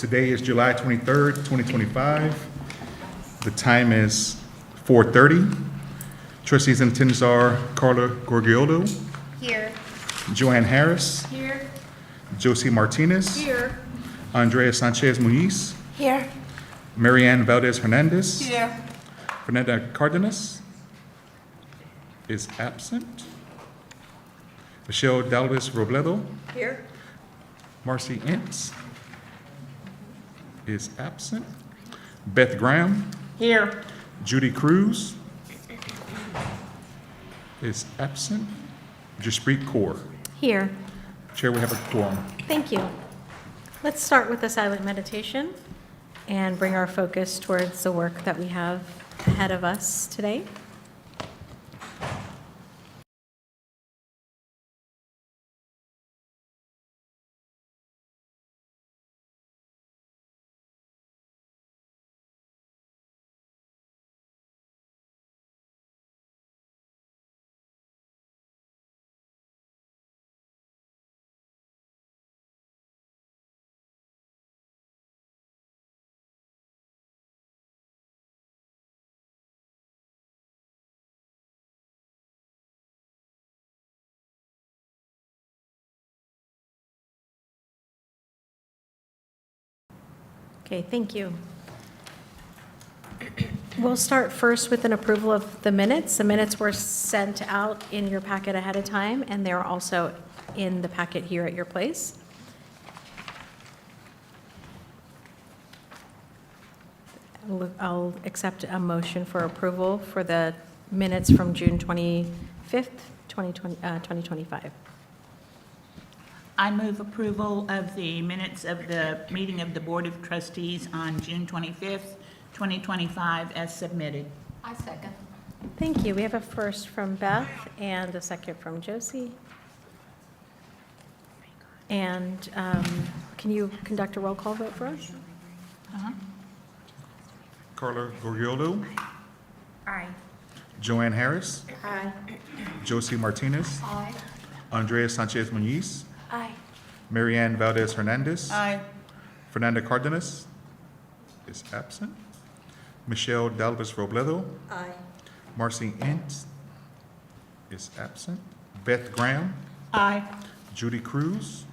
Today is July 23rd, 2025. The time is 4:30. Trustees in attendance are Carla Gorgiolo, Here. Joanne Harris, Here. Josie Martinez, Here. Andrea Sanchez Muniz, Here. Marianne Valdez Hernandez, Here. Fernanda Cardenas is absent. Michelle Dalvis Robledo, Here. Marcy Ince is absent. Beth Graham, Here. Judy Cruz is absent. Jaspreet Kaur. Here. Chair, we have a quorum. Thank you. Let's start with the silent meditation and bring our focus towards the work that we have ahead of us today. Okay, thank you. We'll start first with an approval of the minutes. The minutes were sent out in your packet ahead of time, and they're also in the packet here at your place. I'll accept a motion for approval for the minutes from June 25th, 2025. I move approval of the minutes of the meeting of the Board of Trustees on June 25th, 2025, as submitted. I second. Thank you. We have a first from Beth and a second from Josie. And can you conduct a roll call vote for us? Carla Gorgiolo, Aye. Joanne Harris, Aye. Josie Martinez, Aye. Andrea Sanchez Muniz, Aye. Marianne Valdez Hernandez, Aye. Fernanda Cardenas is absent. Michelle Dalvis Robledo, Aye. Marcy Ince is absent. Beth Graham, Aye. Judy Cruz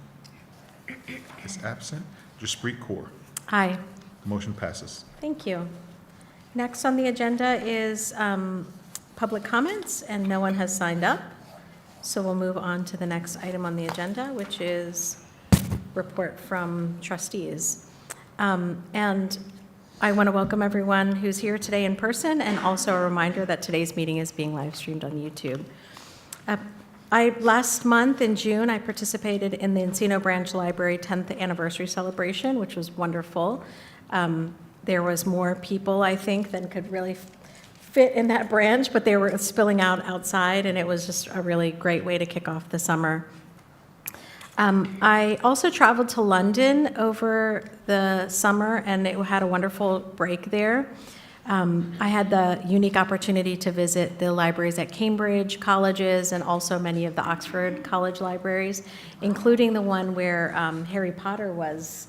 is absent. Jaspreet Kaur. Aye. Motion passes. Thank you. Next on the agenda is public comments, and no one has signed up. So we'll move on to the next item on the agenda, which is report from trustees. And I want to welcome everyone who's here today in person, and also a reminder that today's meeting is being live streamed on YouTube. Last month in June, I participated in the Encino Branch Library 10th anniversary celebration, which was wonderful. There was more people, I think, than could really fit in that branch, but they were spilling out outside, and it was just a really great way to kick off the summer. I also traveled to London over the summer, and it had a wonderful break there. I had the unique opportunity to visit the libraries at Cambridge colleges and also many of the Oxford College libraries, including the one where Harry Potter was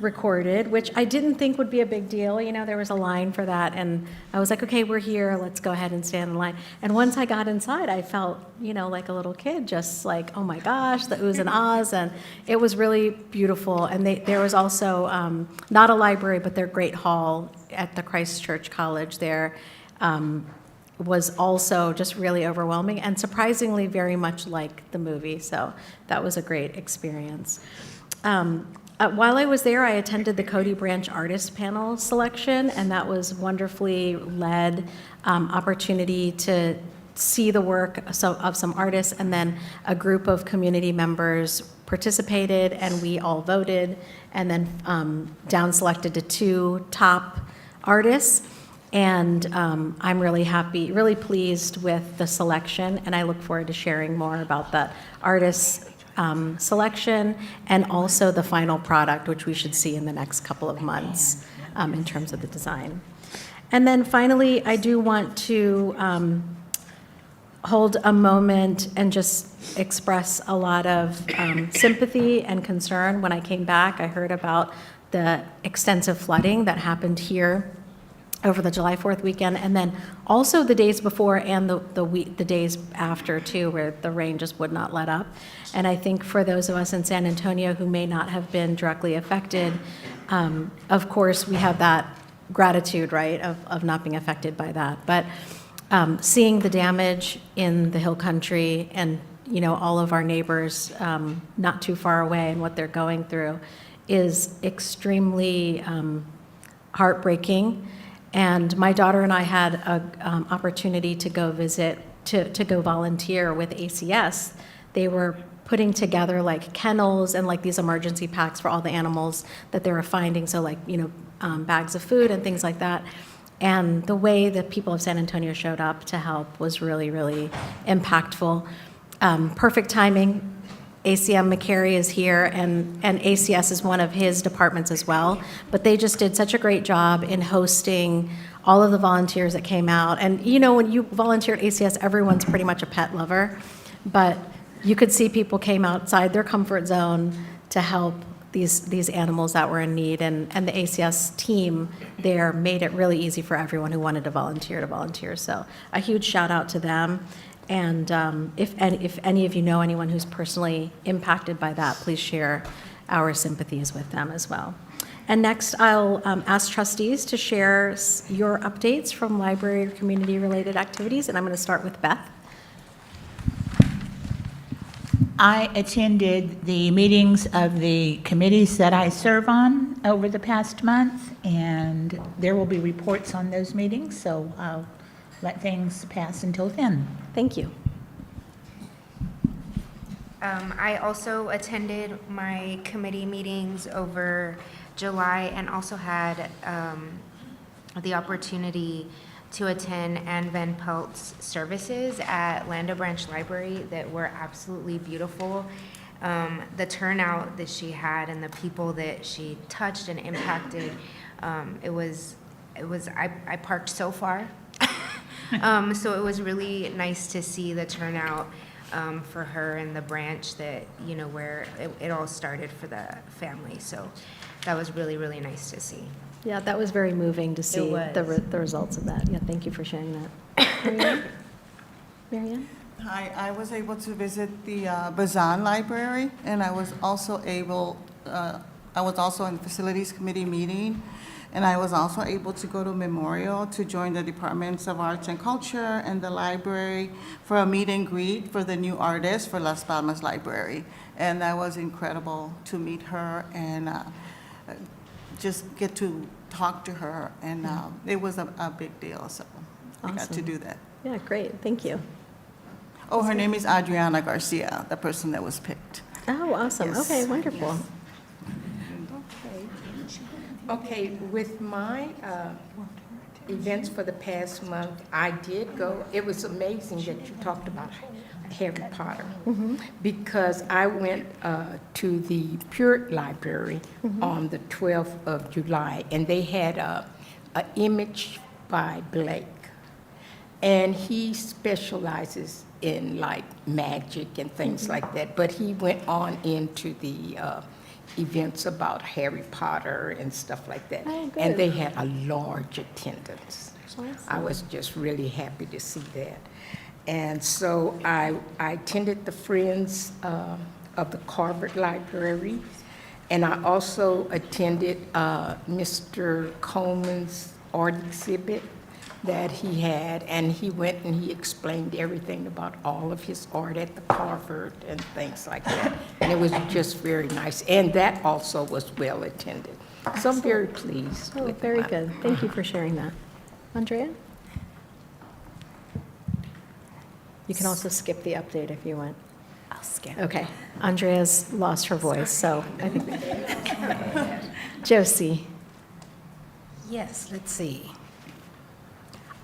recorded, which I didn't think would be a big deal. You know, there was a line for that, and I was like, okay, we're here, let's go ahead and stand in line. And once I got inside, I felt, you know, like a little kid, just like, oh my gosh, the oohs and ahs, and it was really beautiful. And there was also not a library, but their great hall at the Christ Church College there was also just really overwhelming and surprisingly very much like the movie. So that was a great experience. While I was there, I attended the Cody Branch Artist Panel selection, and that was wonderfully led opportunity to see the work of some artists, and then a group of community members participated, and we all voted, and then down selected to 2 top artists. And I'm really happy, really pleased with the selection, and I look forward to sharing more about the artists' selection and also the final product, which we should see in the next couple of months in terms of the design. And then finally, I do want to hold a moment and just express a lot of sympathy and concern. When I came back, I heard about the extensive flooding that happened here over the July 4th weekend, and then also the days before and the days after too, where the rain just would not let up. And I think for those of us in San Antonio who may not have been directly affected, of course, we have that gratitude, right, of not being affected by that. But seeing the damage in the Hill Country and, you know, all of our neighbors not too far away and what they're going through is extremely heartbreaking. And my daughter and I had an opportunity to go visit, to go volunteer with ACS. They were putting together like kennels and like these emergency packs for all the animals that they were finding. So like, you know, bags of food and things like that. And the way that people of San Antonio showed up to help was really, really impactful. Perfect timing. ACM McCary is here, and ACS is one of his departments as well. But they just did such a great job in hosting all of the volunteers that came out. And you know, when you volunteer at ACS, everyone's pretty much a pet lover. But you could see people came outside their comfort zone to help these animals that were in need. And the ACS team there made it really easy for everyone who wanted to volunteer. So a huge shout out to them. And if any of you know anyone who's personally impacted by that, please share our sympathies with them as well. And next, I'll ask trustees to share your updates from library or community-related activities, and I'm going to start with Beth. I attended the meetings of the committees that I serve on over the past month, and there will be reports on those meetings, so I'll let things pass until then. Thank you. I also attended my committee meetings over July and also had the opportunity to attend Ann Van Pelt's services at Lando Branch Library that were absolutely beautiful. The turnout that she had and the people that she touched and impacted, I parked so far. So it was really nice to see the turnout for her and the branch that, you know, where it all started for the family. So that was really, really nice to see. Yeah, that was very moving to see the results of that. Yeah, thank you for sharing that. Marianne? Hi, I was able to visit the Bazan Library, and I was also in the Facilities Committee meeting, and I was also able to go to Memorial to join the Departments of Arts and Culture and the library for a meet and greet for the new artist for Las Palmas Library. And that was incredible to meet her and just get to talk to her, and it was a big deal, so I got to Awesome. do that. Yeah, great, thank you. Oh, her name is Adriana Garcia, the person that was picked. Oh, awesome, Yes. okay, wonderful. Okay, with my events for the past month, I did go, it was amazing that you talked about Harry Potter, because I went to the Pure Library on the 12th of July, and they had an image by Blake, and he specializes in like magic and things like that, but he went on into the events about Harry Potter and stuff like that. Oh, good. And they had a large attendance. Awesome. I was just really happy to see that. And so I attended the Friends of the Carver Library, and I also attended Mr. Coleman's art exhibit that he had, and he went and he explained everything about all of his art at the Harvard and things like that. And it was just very nice, and that also was well attended. So I'm very pleased Oh, with very my- good, thank you for sharing that. Andrea? You can also skip the update if you want. I'll skip. Okay, Andrea's lost her voice, so I think. Josie? Yes, let's see.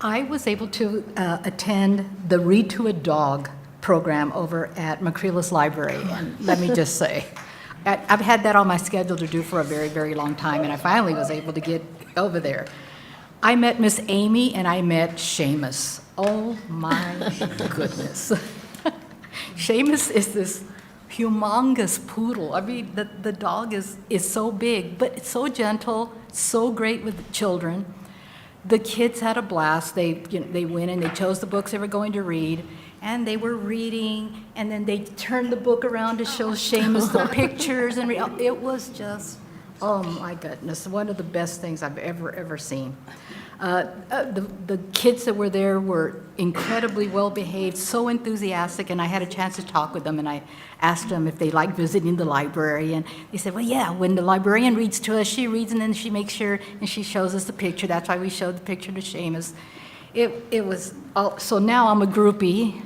I was able to attend the Read to a Dog program over at McCreeless Library, and let me just say, I've had that on my schedule to do for a very, very long time, and I finally was able to get over there. I met Miss Amy and I met Seamus. Oh my goodness. Seamus is this humongous poodle. I mean, the dog is so big, but it's so gentle, so great with children. The kids had a blast. They went and they chose the books they were going to read, and they were reading, and then they turned the book around to show Seamus the pictures, and it was just, oh my goodness, one of the best things I've ever seen. The kids that were there were incredibly well behaved, so enthusiastic, and I had a chance to talk with them, and I asked them if they liked visiting the library, and they said, well, yeah, when the librarian reads to us, she reads, and then she makes sure, and she shows us the picture. That's why we showed the picture to Seamus. It was, so now I'm a groupie,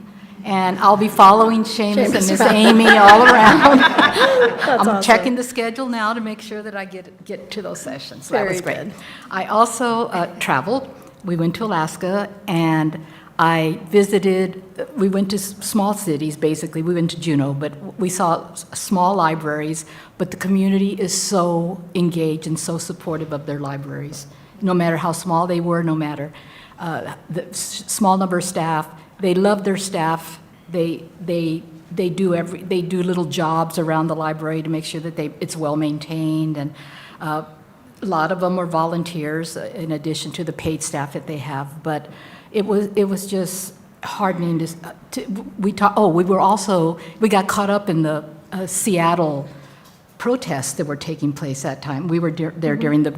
and I'll be following Seamus and Miss Amy all around. I'm awesome. checking the schedule now to make sure that I get to those sessions. So that was Very great. good. I also traveled. We went to Alaska, and I visited, we went to small cities, basically. We went to Juneau, but we saw small libraries, but the community is so engaged and so supportive of their libraries, no matter how small they were, no matter the small number of staff. They love their staff. They do little jobs around the library to make sure that it's well maintained, and a lot of them are volunteers in addition to the paid staff that they have. But it was just heartening we got caught up in the Seattle protests that were taking place that time. We were there during the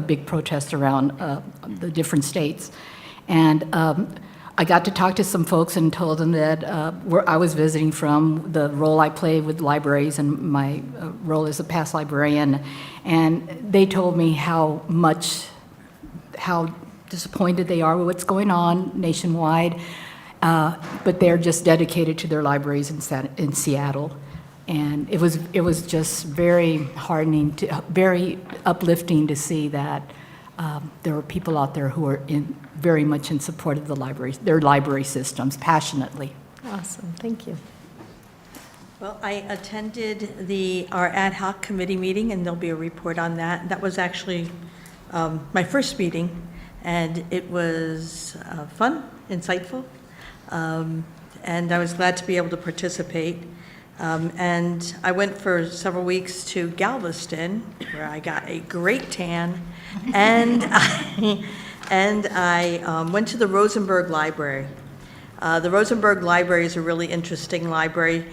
big protests around the different states, and I got to talk to some folks and told them that where I was visiting from, the role I play with libraries and my role as a past librarian, and they told me how disappointed they are with what's going on nationwide, but they're just dedicated to their libraries in Seattle. And it was just very heartening, very uplifting to see that there were people out there who are very much in support of their library systems, passionately. Awesome, thank you. Well, I attended our ad hoc committee meeting, and there'll be a report on that. That was actually my first meeting, and it was fun, insightful, and I was glad to be able to participate. And I went for several weeks to Galveston, where I got a great tan, and I went to the Rosenberg Library. The Rosenberg Library is a really interesting library.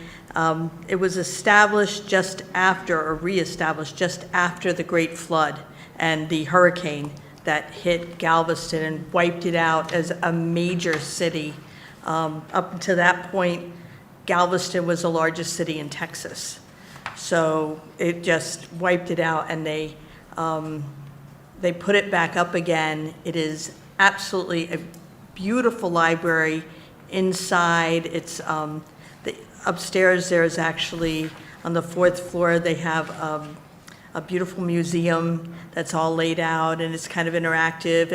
It was established reestablished just after the Great Flood and the hurricane that hit Galveston and wiped it out as a major city. Up to that point, Galveston was the largest city in Texas. So it just wiped it out, and they put it back up again. It is absolutely a beautiful library. Inside, it's upstairs. There's actually on the 4th floor they have a beautiful museum that's all laid out, and it's kind of interactive.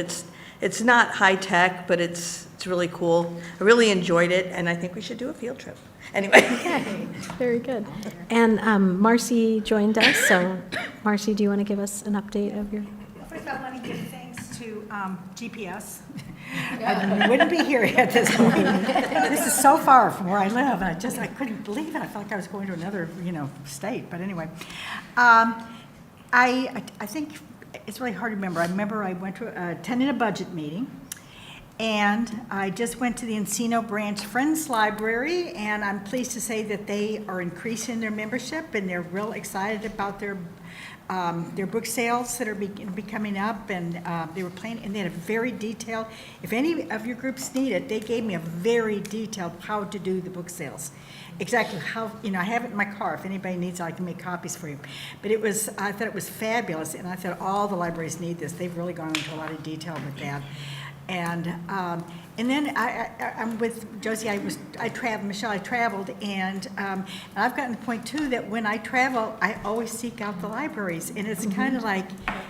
It's not high tech, but it's really cool. I really enjoyed it, and I think we should do a field trip. Anyway. Okay, very good. And Marcy joined us, so Marcy, do you want to give us an update of your? First, I want to give thanks to GPS. I wouldn't be here at this point. This is so far from where I live, and I couldn't believe it. I felt like I was going to another, state. But anyway, I think it's really hard to remember. I remember I went to attending a budget meeting, and I just went to the Encino Branch Friends Library, and I'm pleased to say that they are increasing their membership, and they're real excited about their book sales that are be coming up, and they were planning, and they had a very detailed, if any of your groups need it, they gave me a very detailed how to do the book sales. Exactly how, I have it in my car. If anybody needs it, I can make copies for you. But I thought it was fabulous, and I thought all the libraries need this. They've really gone into a lot of detail with that. And then I'm with Josie. I traveled, and I've gotten to the point too that when I travel, I always seek out the libraries, and it's kind of like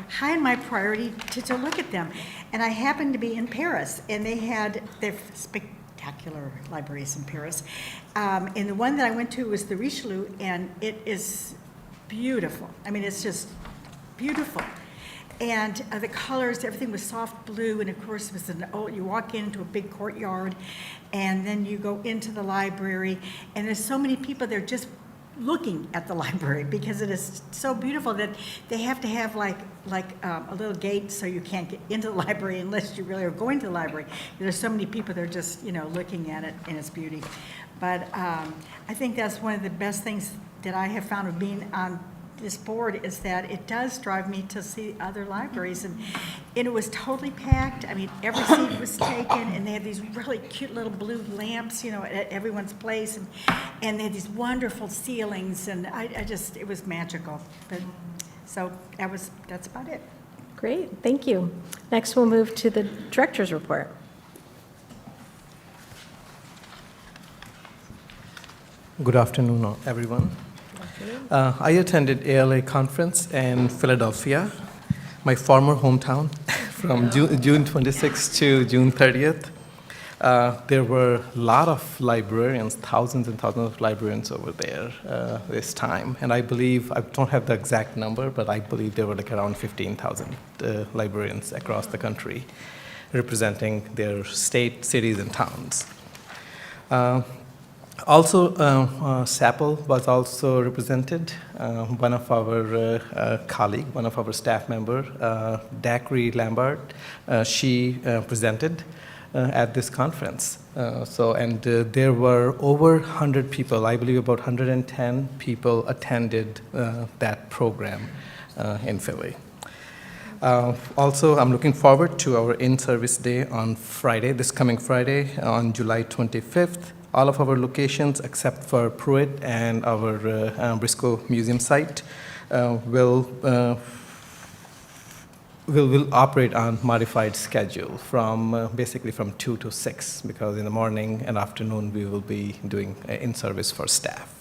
high on my priority to look at them. And I happened to be in Paris, and they had their spectacular libraries in Paris. And the one that I went to was the Richelieu, and it is beautiful. I mean, it's just beautiful. And the colors, everything was soft blue, and of course it was you walk into a big courtyard, and then you go into the library, and there's so many people there just looking at the library because it is so beautiful that they have to have like a little gate so you can't get into the library unless you really are going to the library. There's so many people that are just, looking at it in its beauty. But I think that's one of the best things that I have found of being on this board is that it does drive me to see other libraries, and it was totally packed. I mean, every seat was taken, and they had these really cute little blue lamps, at everyone's place, and they had these wonderful ceilings, and I just, it was magical. But so that's about it. Great, thank you. Next, we'll move to the director's report. Good afternoon, everyone. I attended ALA conference in Philadelphia, my former hometown, from June 26th to June 30th. There were a lot of librarians, thousands and thousands of librarians over there this time. And I believe, I don't have the exact number, but I believe there were like around 15,000 librarians across the country representing their state, cities, and towns. Also, SAPL was also represented. One of our colleague, one of our staff member, Dacre Lambert, she presented at this conference. There were over 100 people, I believe about 110 people attended that program in Philly. Also, I'm looking forward to our in-service day on Friday, this coming Friday, on July 25th. All of our locations, except for Pruitt and our Briscoe Museum site, will operate on modified schedule from basically from 2 to 6, because in the morning and afternoon we will be doing in-service for staff.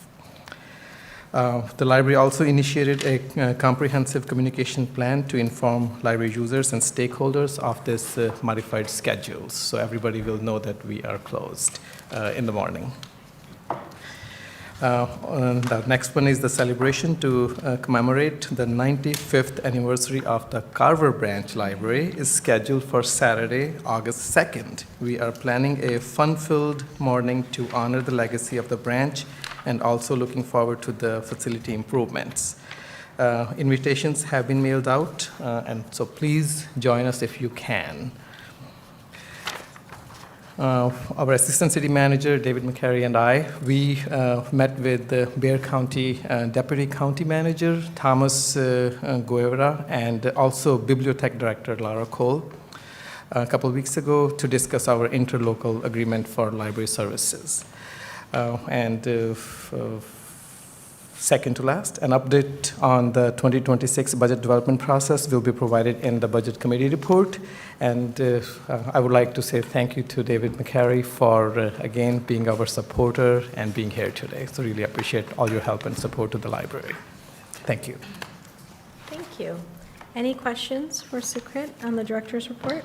The library also initiated a comprehensive communication plan to inform library users and stakeholders of this modified schedule, so everybody will know that we are closed in the morning. The next one is the celebration to commemorate the 95th anniversary of the Carver Branch Library is scheduled for Saturday, August 2nd. We are planning a fun-filled morning to honor the legacy of the branch and also looking forward to the facility improvements. Invitations have been mailed out, and so please join us if you can. Our Assistant City Manager, David McCary, and we met with the Bexar County Deputy County Manager, Thomas Guevara, and also Bibliotech Director, Lara Cole, a couple of weeks ago to discuss our interlocal agreement for library services. Second to last, an update on the 2026 budget development process will be provided in the Budget Committee report. And I would like to say thank you to David McCary for, again, being our supporter and being here today. So really appreciate all your help and support to the library. Thank you. Thank you. Any questions for Sukrit on the director's report?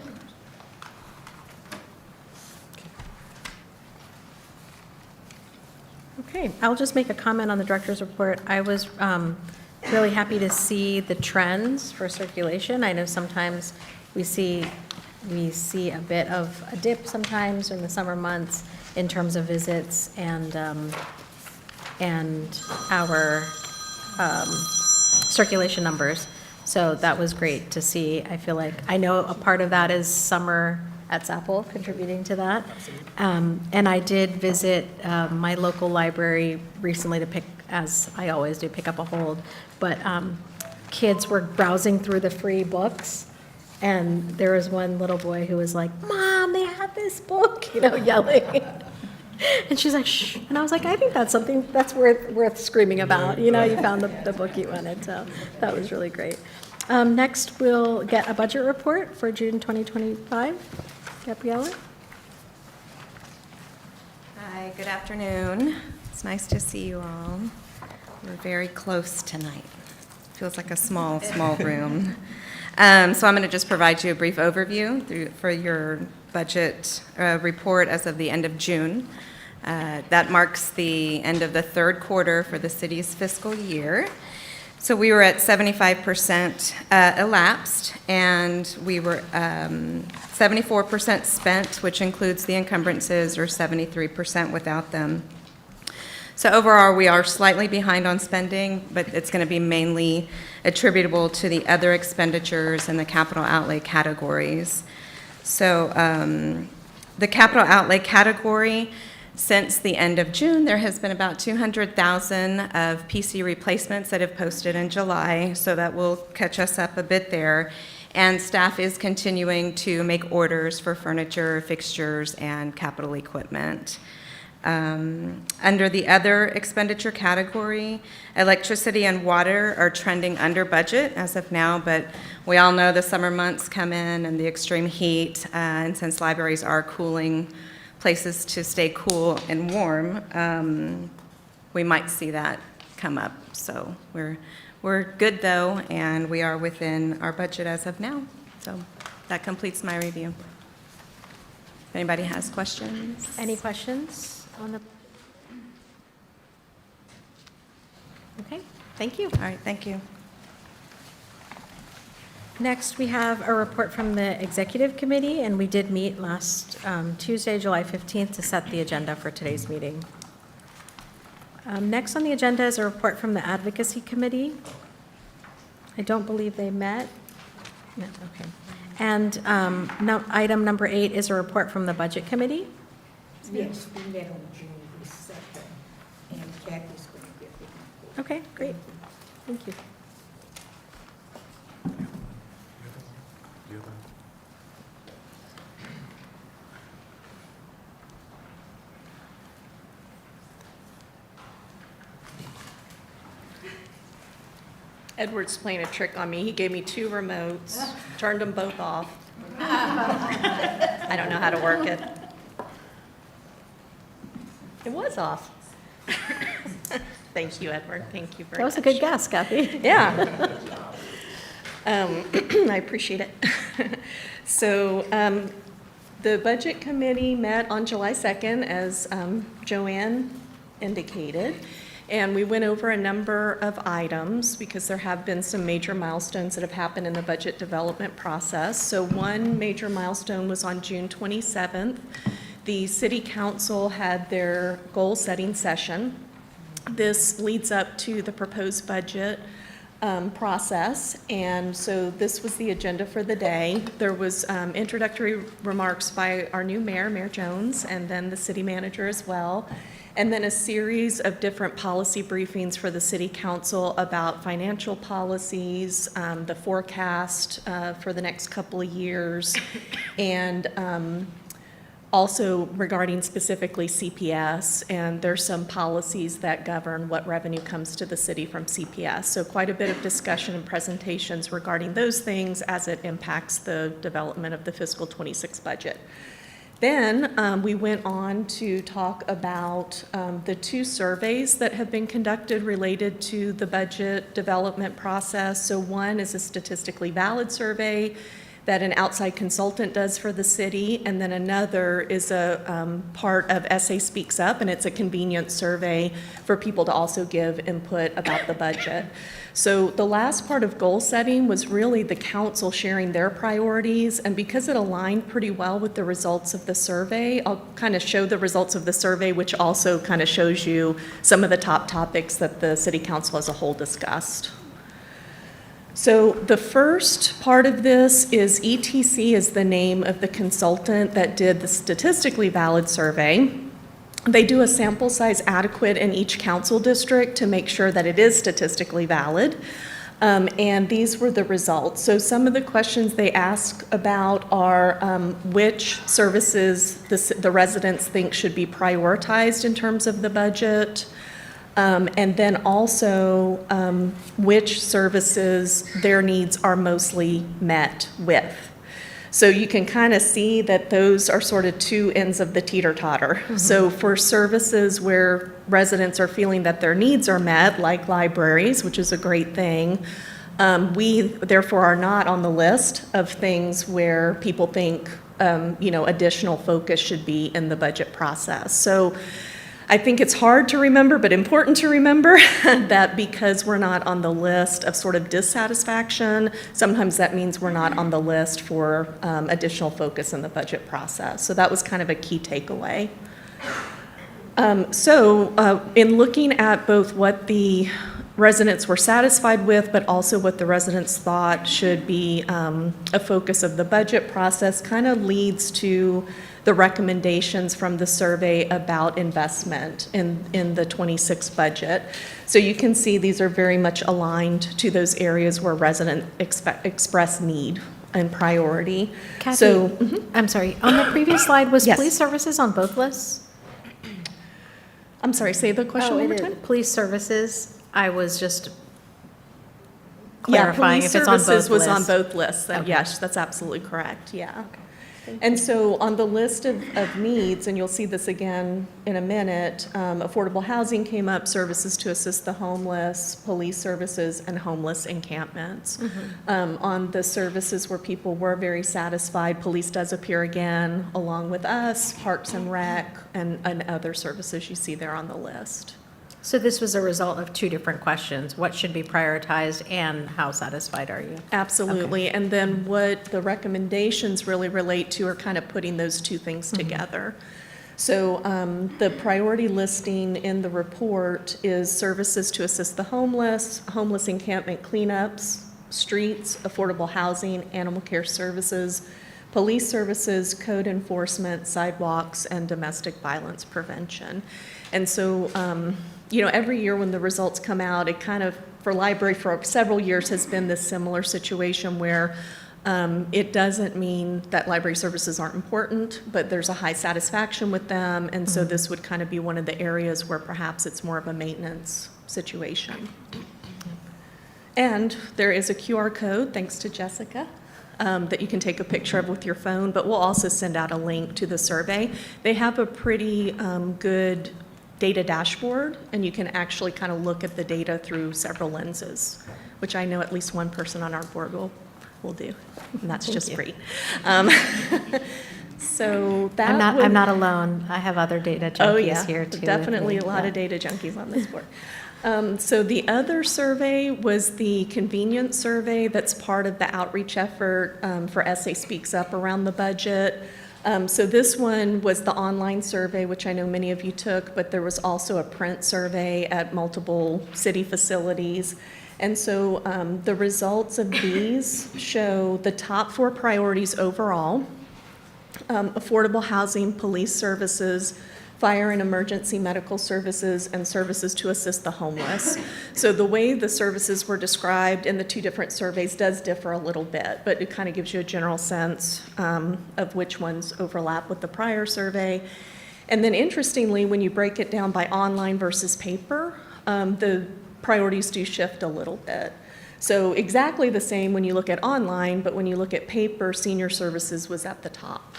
Okay, I'll just make a comment on the director's report. I was really happy to see the trends for circulation. I know sometimes we see a bit of a dip sometimes in the summer months in terms of visits and our circulation numbers. So that was great to see. I feel like, I know a part of that is summer at SAPL contributing to that. And I did visit my local library recently to pick, as I always do, pick up a hold. But kids were browsing through the free books, and there was one little boy who was like, "Mom, they have this book," yelling. And she's like, "Shh." And I was like, I think that's something that's worth screaming about. You found the book you wanted, so that was really great. Next, we'll get a budget report for June 2025. Gabriella? Hi, good afternoon. It's nice to see you all. We're very close tonight. Feels like a small room. So I'm going to just provide you a brief overview for your budget report as of the end of June. That marks the end of the third quarter for the city's fiscal year. So we were at 75% elapsed, and we were 74% spent, which includes the encumbrances, or 73% without them. So overall, we are slightly behind on spending, but it's going to be mainly attributable to the other expenditures and the capital outlay categories. So the capital outlay category, since the end of June, there has been about 200,000 of PC replacements that have posted in July, so that will catch us up a bit there. And staff is continuing to make orders for furniture, fixtures, and capital equipment. Under the other expenditure category, electricity and water are trending under budget as of now, but we all know the summer months come in and the extreme heat, and since libraries are cooling places to stay cool and warm, we might see that come up. So we're good though, and we are within our budget as of now. So that completes my review. If anybody has questions? Any questions on the? Okay, thank you. All right, thank you. Next, we have a report from the Executive Committee, and we did meet last Tuesday, July 15th, to set the agenda for today's meeting. Next on the agenda is a report from the Advocacy Committee. I don't believe they met. No, okay. And item number 8 is a report from the Budget Committee. Yes, we met on June the 2nd, and Kathy's going to give it. Okay, great. Thank you. Edward's playing a trick on me. He gave me 2 remotes, turned them both off. I don't know how to work it. It was off. Thank you, Edward. Thank you very much. That was a good guess, Kathy. Yeah. I appreciate it. So the Budget Committee met on July 2nd, as Joanne indicated, and we went over a number of items because there have been some major milestones that have happened in the budget development process. So one major milestone was on June 27th. The City Council had their goal-setting session. This leads up to the proposed budget process, and so this was the agenda for the day. There was introductory remarks by our new mayor, Mayor Jones, and then the city manager as well, and then a series of different policy briefings for the City Council about financial policies, the forecast for the next couple of years, and also regarding specifically CPS, and there's some policies that govern what revenue comes to the city from CPS. So quite a bit of discussion and presentations regarding those things as it impacts the development of the fiscal 26 budget. Then we went on to talk about the 2 surveys that have been conducted related to the budget development process. So one is a statistically valid survey that an outside consultant does for the city, and then another is a part of SA Speaks Up, and it's a convenience survey for people to also give input about the budget. So the last part of goal setting was really the council sharing their priorities, and because it aligned pretty well with the results of the survey, I'll kind of show the results of the survey, which also kind of shows you some of the top topics that the city council as a whole discussed. So the first part of this is ETC is the name of the consultant that did the statistically valid survey. They do a sample size adequate in each council district to make sure that it is statistically valid. And these were the results. So some of the questions they ask about are which services the residents think should be prioritized in terms of the budget. And then also which services their needs are mostly met with. So you can kind of see that those are sort of 2 ends of the teeter-totter. Mm-hmm. So for services where residents are feeling that their needs are met, like libraries, which is a great thing, we therefore are not on the list of things where people think additional focus should be in the budget process. So I think it's hard to remember, but important to remember that because we're not on the list of sort of dissatisfaction, sometimes that means we're not on the list for additional focus in the budget process. So that was kind of a key takeaway. In looking at both what the residents were satisfied with, but also what the residents thought should be a focus of the budget process, kind of leads to the recommendations from the survey about investment in the 26 budget. So you can see these are very much aligned to those areas where residents express need and priority. Kathy, I'm sorry, on the previous slide, was Yes. police services on both lists? I'm sorry, say the question one more time? Police services, I was just Yeah, clarifying police if it's on both services was on lists. both lists, then Okay. yes, that's absolutely correct, yeah. And so on the list of needs, and you'll see this again in a minute, affordable housing came up, services to assist the homeless, police services, and homeless encampments. On the services where people were very satisfied, police does appear again, along with us, Parks and Rec, and other services you see there on the list. So this was a result of two different questions. What should be prioritized and how satisfied are you? Absolutely. And then what the recommendations really relate to are kind of putting those two things together. So the priority listing in the report is services to assist the homeless, homeless encampment cleanups, streets, affordable housing, animal care services, police services, code enforcement, sidewalks, and domestic violence prevention. And so, every year when the results come out, it kind of, for library for several years, has been this similar situation where it doesn't mean that library services aren't important, but there's a high satisfaction with them. And so this would kind of be one of the areas where perhaps it's more of a maintenance situation. And there is a QR code, thanks to Jessica, that you can take a picture of with your phone, but we'll also send out a link to the survey. They have a pretty good data dashboard, and you can actually kind of look at the data through several lenses, which I know at least one person on our board will do, and that's just great. So that I'm not alone. I have other data junkies here too. Definitely a lot of data junkies on this board. So the other survey was the convenience survey that's part of the outreach effort for SA Speaks Up around the budget. So this one was the online survey, which I know many of you took, but there was also a print survey at multiple city facilities. And so the results of these show the top 4 priorities overall: affordable housing, police services, fire and emergency medical services, and services to assist the homeless. So the way the services were described in the 2 different surveys does differ a little bit, but it kind of gives you a general sense of which ones overlap with the prior survey. And then interestingly, when you break it down by online versus paper, the priorities do shift a little bit. So exactly the same when you look at online, but when you look at paper, senior services was at the top.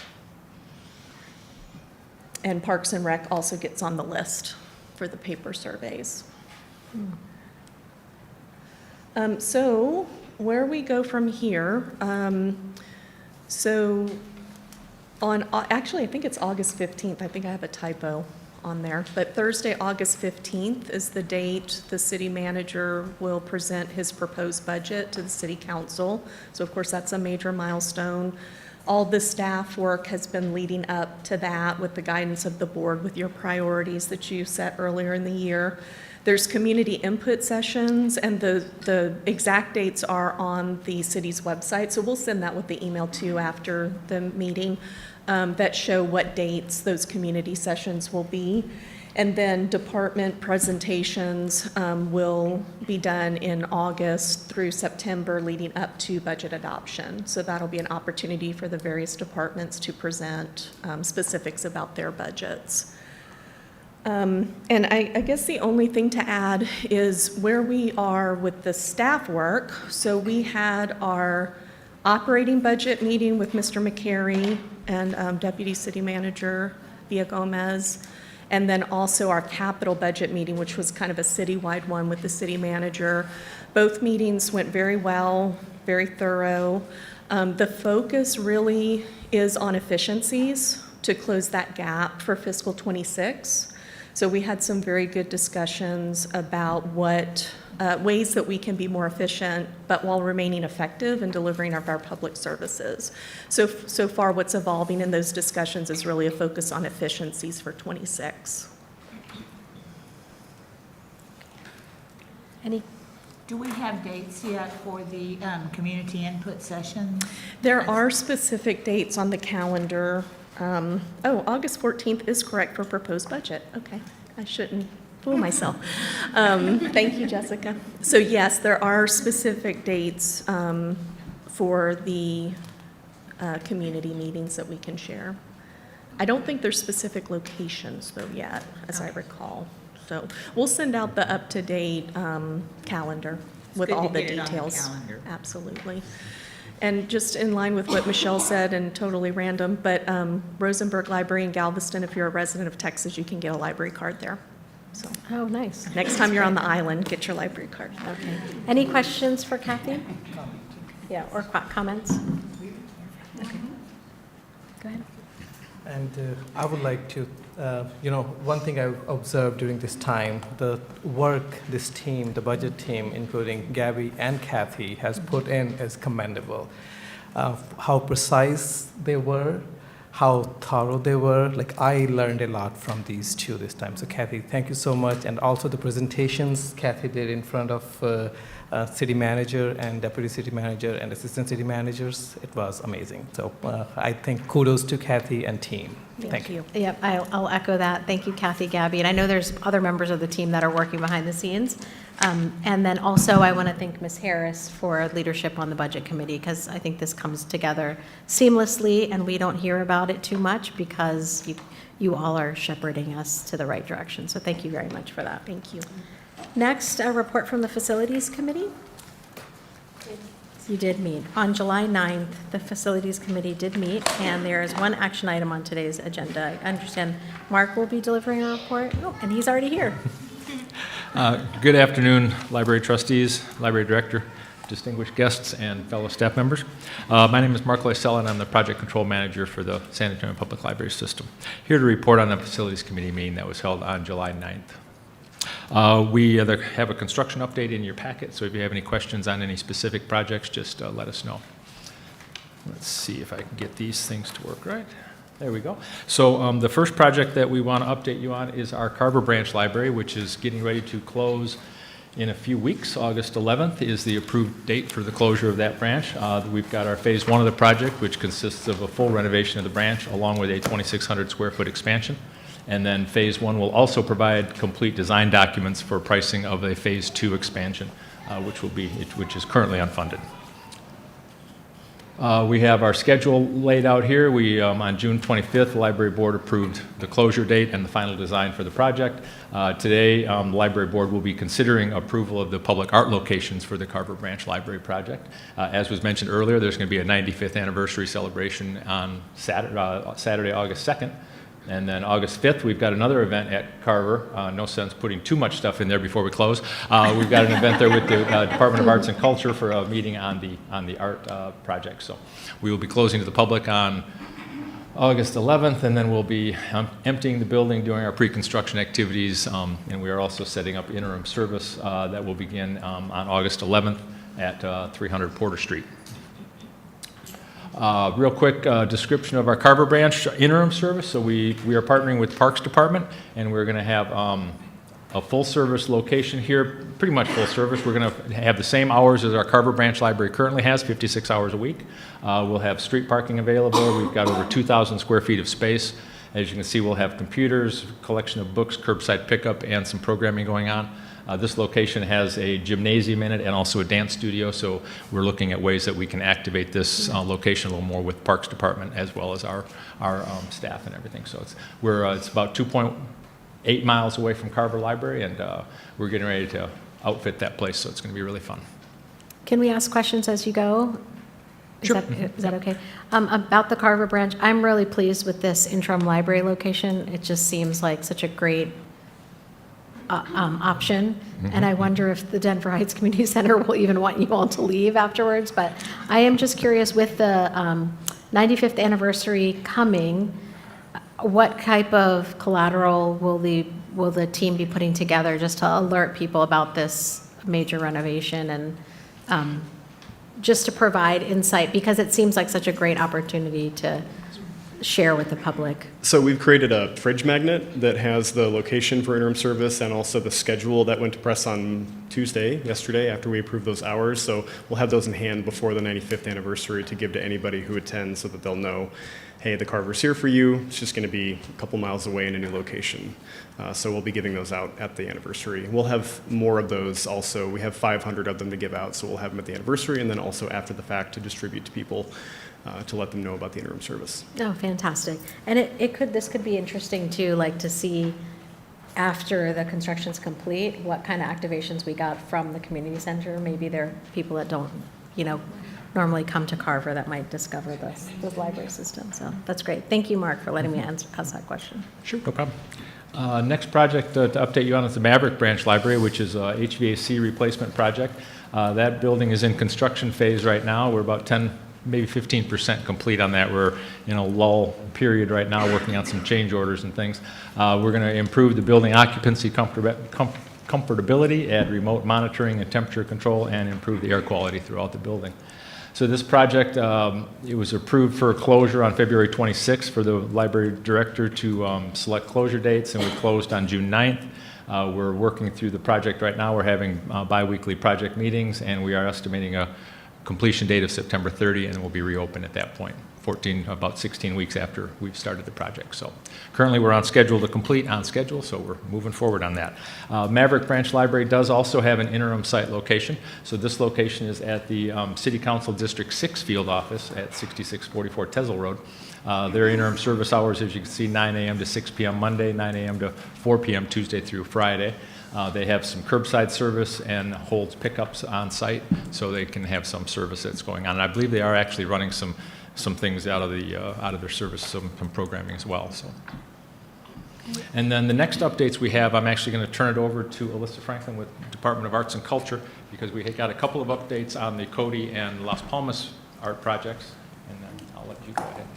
And Parks and Rec also gets on the list for the paper surveys. So where we go from here, actually I think it's August 15th, I think I have a typo on there, but Thursday, August 15th is the date the city manager will present his proposed budget to the city council. So of course that's a major milestone. All the staff work has been leading up to that with the guidance of the board with your priorities that you set earlier in the year. There's community input sessions, and the exact dates are on the city's website, so we'll send that with the email too after the meeting that show what dates those community sessions will be. And then department presentations will be done in August through September leading up to budget adoption. So that'll be an opportunity for the various departments to present specifics about their budgets. And I guess the only thing to add is where we are with the staff work. So we had our operating budget meeting with Mr. McCary and Deputy City Manager Villagomez. And then also our capital budget meeting, which was kind of a citywide one with the city manager. Both meetings went very well, very thorough. The focus really is on efficiencies to close that gap for fiscal '26. So we had some very good discussions about what ways that we can be more efficient, but while remaining effective in delivering our public services. So far what's evolving in those discussions is really a focus on efficiencies for '26. Any, Do we have dates yet for the community input sessions? There are specific dates on the calendar. August 14th is correct for proposed budget. Okay, I shouldn't fool myself. Thank you, Jessica. So yes, there are specific dates for the community meetings that we can share. I don't think there's specific locations though yet, as I recall. So we'll send out the up-to-date calendar with good to all the get it on the details. calendar. Absolutely. And just in line with what Michelle said, and totally random, but Rosenberg Library in Galveston, if you're a resident of Texas, you can get a library card there. So oh, nice. next time you're on the island, get your library card. Okay. Any questions for Kathy? Yeah, or comments? Okay. Go ahead. And I would like to, one thing I've observed during this time, the work this team, the budget team, including Gabby and Kathy, has put in is commendable. How precise they were, how thorough they were. Like, I learned a lot from these two this time. So Kathy, thank you so much. And also the presentations Kathy did in front of city manager and deputy city manager and assistant city managers, it was amazing. So I think kudos to Kathy and team. Thank you. Yep, I'll echo that. Thank you, Kathy, Gabby. And I know there's other members of the team that are working behind the scenes. And then also I want to thank Ms. Harris for leadership on the budget committee, because I think this comes together seamlessly and we don't hear about it too much because you all are shepherding us to the right direction. So thank you very much for that. Thank you. Next, a report from the Facilities Committee. You did meet. On July 9th, the Facilities Committee did meet, and there is one action item on today's agenda. I understand Mark will be delivering a report. Oh, and he's already here. Good afternoon, library trustees, library director, distinguished guests, and fellow staff members. My name is Mark Lysell, and I'm the project control manager for the San Antonio Public Library System. Here to report on the Facilities Committee meeting that was held on July 9th. We have a construction update in your packet, so if you have any questions on any specific projects, just let us know. Let's see if I can get these things to work right. There we go. So the first project that we want to update you on is our Carver Branch Library, which is getting ready to close in a few weeks. August 11th is the approved date for the closure of that branch. We've got our phase 1 of the project, which consists of a full renovation of the branch along with a 2,600 square foot expansion. And then phase 1 will also provide complete design documents for pricing of a phase 2 expansion, which is currently unfunded. We have our schedule laid out here. On June 25th, the Library Board approved the closure date and the final design for the project. Today, the Library Board will be considering approval of the public art locations for the Carver Branch Library project. As was mentioned earlier, there's going to be a 95th anniversary celebration on Saturday, August 2nd. And then August 5th, we've got another event at Carver. No sense putting too much stuff in there before we close. We've got an event there with the Department of Arts and Culture for a meeting on the art project. So we will be closing to the public on August 11th, and then we'll be emptying the building, doing our pre-construction activities, and we are also setting up interim service that will begin on August 11th at 300 Porter Street. Real quick description of our Carver Branch interim service. So we are partnering with Parks Department, and we're going to have a full service location here, pretty much full service. We're going to have the same hours as our Carver Branch Library currently has, 56 hours a week. We'll have street parking available. We've got over 2,000 square feet of space. As you can see, we'll have computers, collection of books, curbside pickup, and some programming going on. This location has a gymnasium in it and also a dance studio, so we're looking at ways that we can activate this location a little more with Parks Department as well as our staff and everything. So it's about 2.8 miles away from Carver Library, and we're getting ready to outfit that place, so it's going to be really fun. Can we ask questions as you go? Sure. Is that okay? About the Carver Branch, I'm really pleased with this interim library location. It just seems like such a great option, and I wonder if the Denver Heights Community Center will even want you all to leave afterwards. But I am just curious, with the 95th anniversary coming, what type of collateral will the team be putting together just to alert people about this major renovation and just to provide insight, because it seems like such a great opportunity to share with the public? So we've created a fridge magnet that has the location for interim service and also the schedule that went to press on Tuesday, yesterday, after we approved those hours. So we'll have those in hand before the 95th anniversary to give to anybody who attends so that they'll know, hey, the carver's here for you. It's just going to be a couple miles away in a new location. So we'll be giving those out at the anniversary. We'll have more of those also. We have 500 of them to give out, so we'll have them at the anniversary and then also after the fact to distribute to people to let them know about the interim service. Oh, fantastic. And this could be interesting too, like to see after the construction's complete, what kind of activations we got from the community center. Maybe there are people that don't, normally come to Carver that might discover this library system. So that's great. Thank you, Mark, for letting me ask that question. Sure, no problem. Next project to update you on is the Maverick Branch Library, which is a HVAC replacement project. That building is in construction phase right now. We're about 10, maybe 15% complete on that. We're in a lull period right now, working on some change orders and things. We're going to improve the building occupancy comfortability, add remote monitoring and temperature control, and improve the air quality throughout the building. So this project, it was approved for closure on February 26th for the library director to select closure dates, and we closed on June 9th. We're working through the project right now. We're having bi-weekly project meetings, and we are estimating a completion date of September 30, and we'll be reopened at that point, about 16 weeks after we've started the project. So currently we're on schedule to complete, so we're moving forward on that. Maverick Branch Library does also have an interim site location. So this location is at the City Council District 6 field office at 6644 Tezel Road. Their interim service hours, as you can see, 9 a.m. to 6 p.m. Monday, 9 a.m. to 4 p.m. Tuesday through Friday. They have some curbside service and holds pickups on site, so they can have some service that's going on. And I believe they are actually running some things out of their service, some programming as well. So, and then the next updates we have, I'm actually going to turn it over to Alyssa Franklin with Department of Arts and Culture, because we got a couple of updates on the Cody and Las Palmas art projects, and then I'll let you go ahead.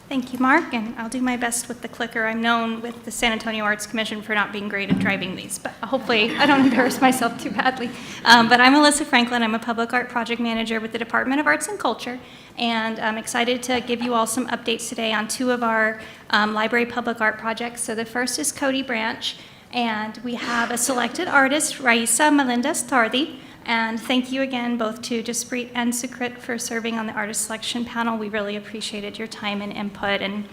Thank you, Mark, and I'll do my best with the clicker. I'm known with the San Antonio Arts Commission for not being great at driving these, but hopefully I don't embarrass myself too badly. But I'm Alyssa Franklin. I'm a public art project manager with the Department of Arts and Culture, and I'm excited to give you all some updates today on two of our library public art projects. So the first is Cody Branch, and we have a selected artist, Raisa Melendez-Tardi. And thank you again both to Jaspreet and Sukrit for serving on the artist selection panel. We really appreciated your time and input. And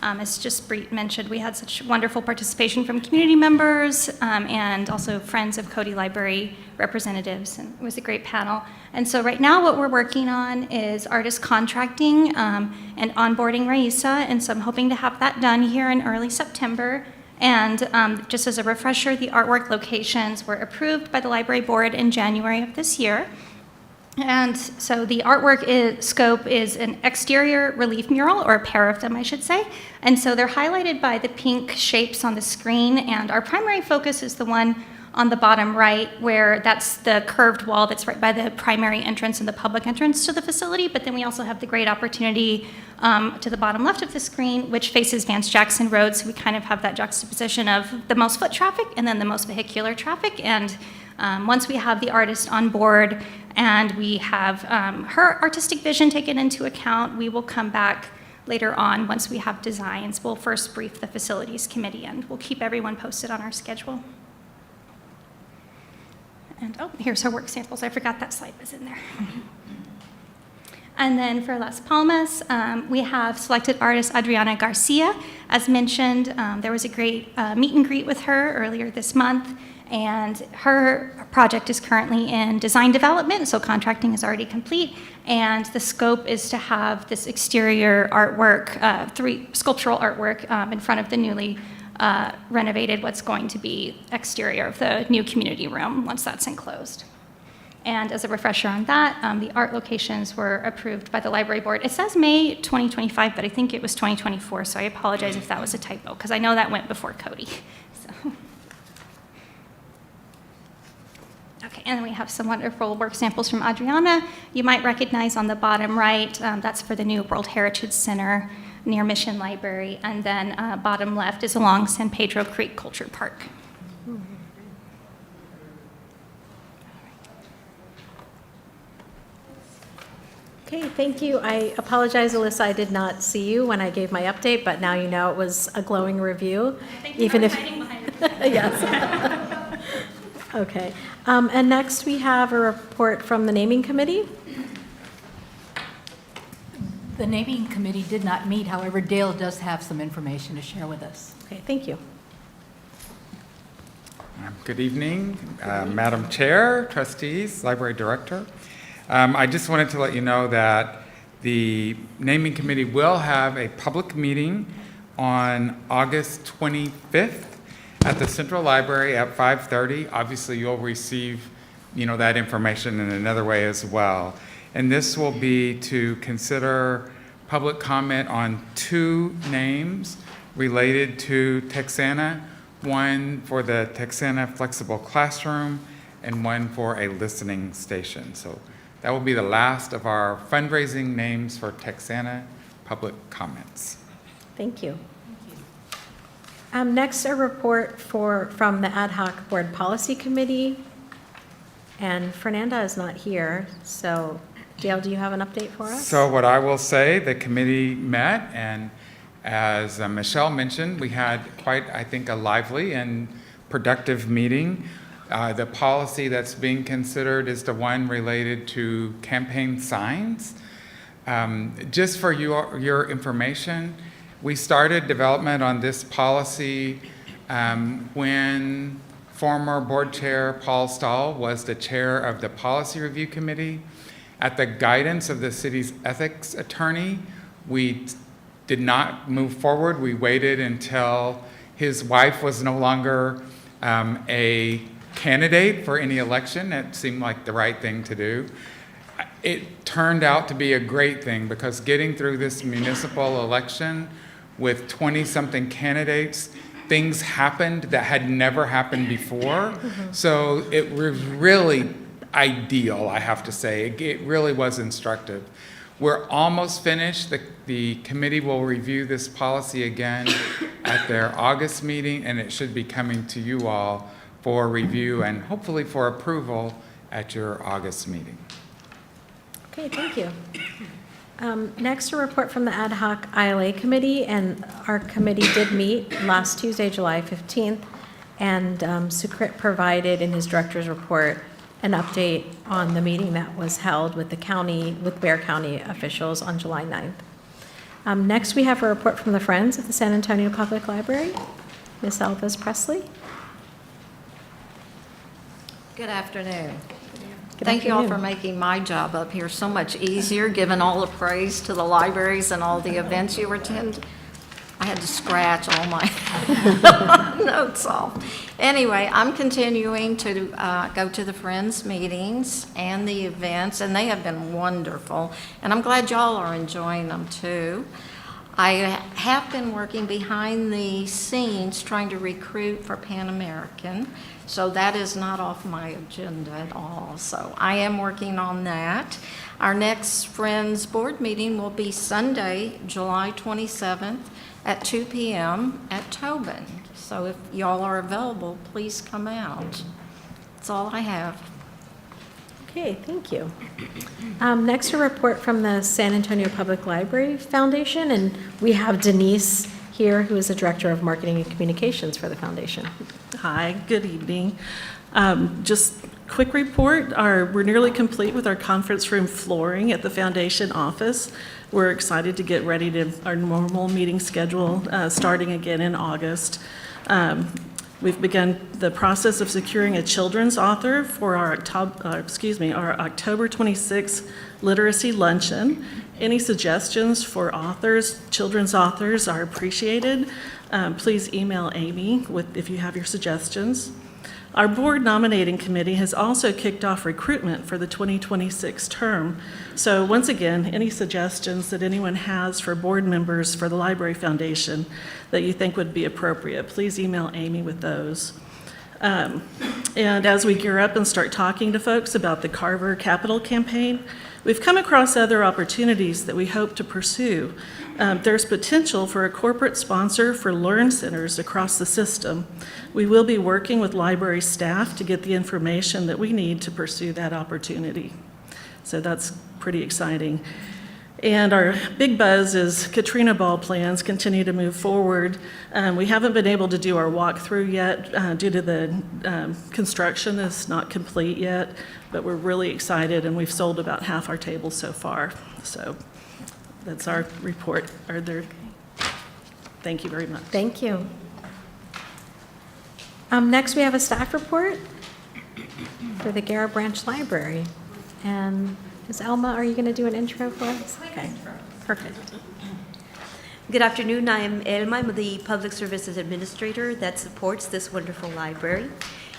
as Jaspreet mentioned, we had such wonderful participation from community members and also friends of Cody Library representatives. And it was a great panel. And so right now what we're working on is artist contracting and onboarding Raisa. And so I'm hoping to have that done here in early September. And just as a refresher, the artwork locations were approved by the library board in January of this year. And so the artwork scope is an exterior relief mural, or a pair of them, I should say. And so they're highlighted by the pink shapes on the screen. And our primary focus is the one on the bottom right, where that's the curved wall that's right by the primary entrance and the public entrance to the facility. But then we also have the great opportunity to the bottom left of the screen, which faces Vance Jackson Road. So we kind of have that juxtaposition of the most foot traffic and then the most vehicular traffic. And once we have the artist on board and we have her artistic vision taken into account, we will come back later on once we have designs. We'll first brief the facilities committee, and we'll keep everyone posted on our schedule. And here's her work samples. I forgot that slide was in there. And then for Las Palmas, we have selected artist Adriana Garcia. As mentioned, there was a great meet and greet with her earlier this month, and her project is currently in design development, so contracting is already complete, and the scope is to have this exterior artwork, 3 sculptural artwork in front of the newly renovated what's going to be exterior of the new community room once that's enclosed. And as a refresher on that, the art locations were approved by the library board. It says May 2025, but I think it was 2024, so I apologize if that was a typo, because I know that went before Cody. So. Okay, and then we have some wonderful work samples from Adriana. You might recognize on the bottom right, that's for the new World Heritage Center near Mission Library, and then bottom left is along San Pedro Creek Culture Park. Okay, thank you. I apologize, Alyssa, I did not see you when I gave my update, but now you know it was a glowing review. Thank you for hiding behind it. Yes. Okay. And next, we have a report from the naming committee. The naming committee did not meet, however, Dale does have some information to share with us. Okay, thank you. Good evening, Madam Chair, Trustees, Library Director. I just wanted to let you know that the naming committee will have a public meeting on August 25th at the Central Library at 5:30. Obviously, you'll receive, that information in another way as well. And this will be to consider public comment on 2 names related to Texana, one for the Texana Flexible Classroom and one for a listening station. So that will be the last of our fundraising names for Texana public comments. Thank you. Next, a report from the Ad Hoc Board Policy Committee. And Fernanda is not here, so Dale, do you have an update for us? So what I will say, the committee met, and as Michelle mentioned, we had quite, I think, a lively and productive meeting. The policy that's being considered is the one related to campaign signs. Just for your information, we started development on this policy when former board chair Paul Stahl was the chair of the Policy Review Committee. At the guidance of the city's ethics attorney, we did not move forward. We waited until his wife was no longer a candidate for any election. It seemed like the right thing to do. It turned out to be a great thing because getting through this municipal election with 20-something candidates, things happened that had never happened before. So it was really ideal, I have to say. It really was instructive. We're almost finished. The committee will review this policy again at their August meeting, and it should be coming to you all for review and hopefully for approval at your August meeting. Okay, thank you. Next, a report from the Ad Hoc ILA Committee, and our committee did meet last Tuesday, July 15th, and Sukrit provided in his director's report an update on the meeting that was held with with Bexar County officials on July 9th. Next, we have a report from the Friends of the San Antonio Public Library. Ms. Elvis Presley. Good afternoon. Good Thank you all afternoon. for making my job up here so much easier, giving all the praise to the libraries and all the events you attend. I had to scratch all my notes off. Anyway, I'm continuing to go to the Friends meetings and the events, and they have been wonderful. And I'm glad y'all are enjoying them too. I have been working behind the scenes trying to recruit for Pan American, so that is not off my agenda at all. So I am working on that. Our next Friends Board meeting will be Sunday, July 27th at 2 p.m. at Tobin. So if y'all are available, please come out. That's all I have. Okay, thank you. Next, a report from the San Antonio Public Library Foundation, and we have Denise here, who is the Director of Marketing and Communications for the foundation. Hi, good evening. Just quick report, we're nearly complete with our conference room flooring at the foundation office. We're excited to get ready to our normal meeting schedule starting again in August. We've begun the process of securing a children's author for our October 26th literacy luncheon. Any suggestions for authors, children's authors, are appreciated. Please email Amy if you have your suggestions. Our board nominating committee has also kicked off recruitment for the 2026 term. So once again, any suggestions that anyone has for board members for the Library Foundation that you think would be appropriate, please email Amy with those. And as we gear up and start talking to folks about the Carver Capital Campaign, we've come across other opportunities that we hope to pursue. There's potential for a corporate sponsor for Learn Centers across the system. We will be working with library staff to get the information that we need to pursue that opportunity. So that's pretty exciting. And our big buzz is Katrina Ball plans continue to move forward. We haven't been able to do our walkthrough yet due to the construction is not complete yet, but we're really excited and we've sold about half our tables so far. So that's our report. Thank you very much. Thank you. Next, we have a staff report for the Guerra Branch Library. And Ms. Elma, are you going to do an intro for us? Okay, perfect. Good afternoon. I am Elma. I'm the Public Services Administrator that supports this wonderful library.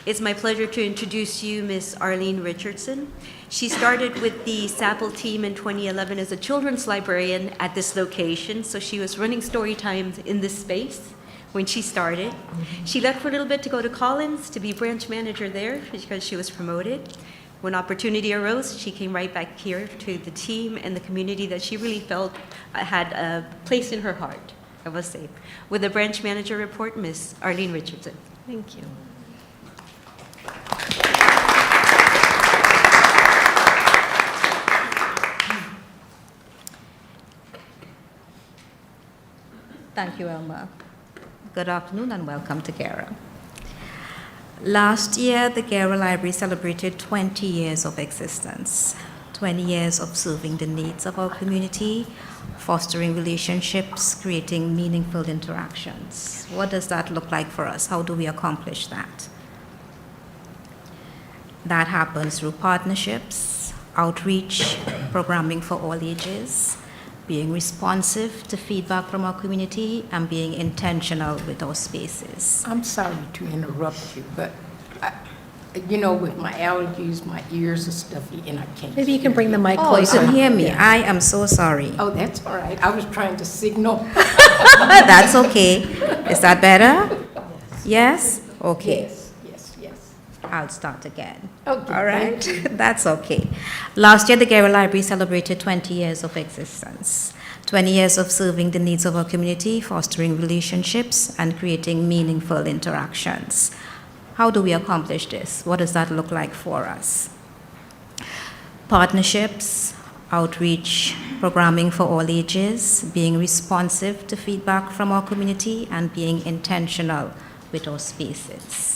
It's my pleasure to introduce you Ms. Arlene Richardson. She started with the SAPL team in 2011 as a children's librarian at this location, so she was running story times in this space when she started. She left for a little bit to go to Collins to be branch manager there because she was promoted. When opportunity arose, she came right back here to the team and the community that she really felt had a place in her heart, I will say. With the branch manager report, Ms. Arlene Richardson. Thank you. Thank you, Elma. Good afternoon and welcome to Guerra. Last year, the Guerra Library celebrated 20 years of existence, 20 years of serving the needs of our community, fostering relationships, creating meaningful interactions. What does that look like for us? How do we accomplish that? That happens through partnerships, outreach, programming for all ages, being responsive to feedback from our community, and being intentional with our spaces. I'm sorry to interrupt you, but you know, with my allergies, my ears are stuffy, and I can't. Maybe you can bring the mic Oh, you closer. can hear me. I am so sorry. Oh, that's all right. I was trying to signal. That's okay. Is that better? Yes? Okay. Yes. I'll start again. Okay, All right? thank you. That's okay. Last year, the Guerra Library celebrated 20 years of existence, 20 years of serving the needs of our community, fostering relationships, and creating meaningful interactions. How do we accomplish this? What does that look like for us? Partnerships, outreach, programming for all ages, being responsive to feedback from our community, and being intentional with our spaces.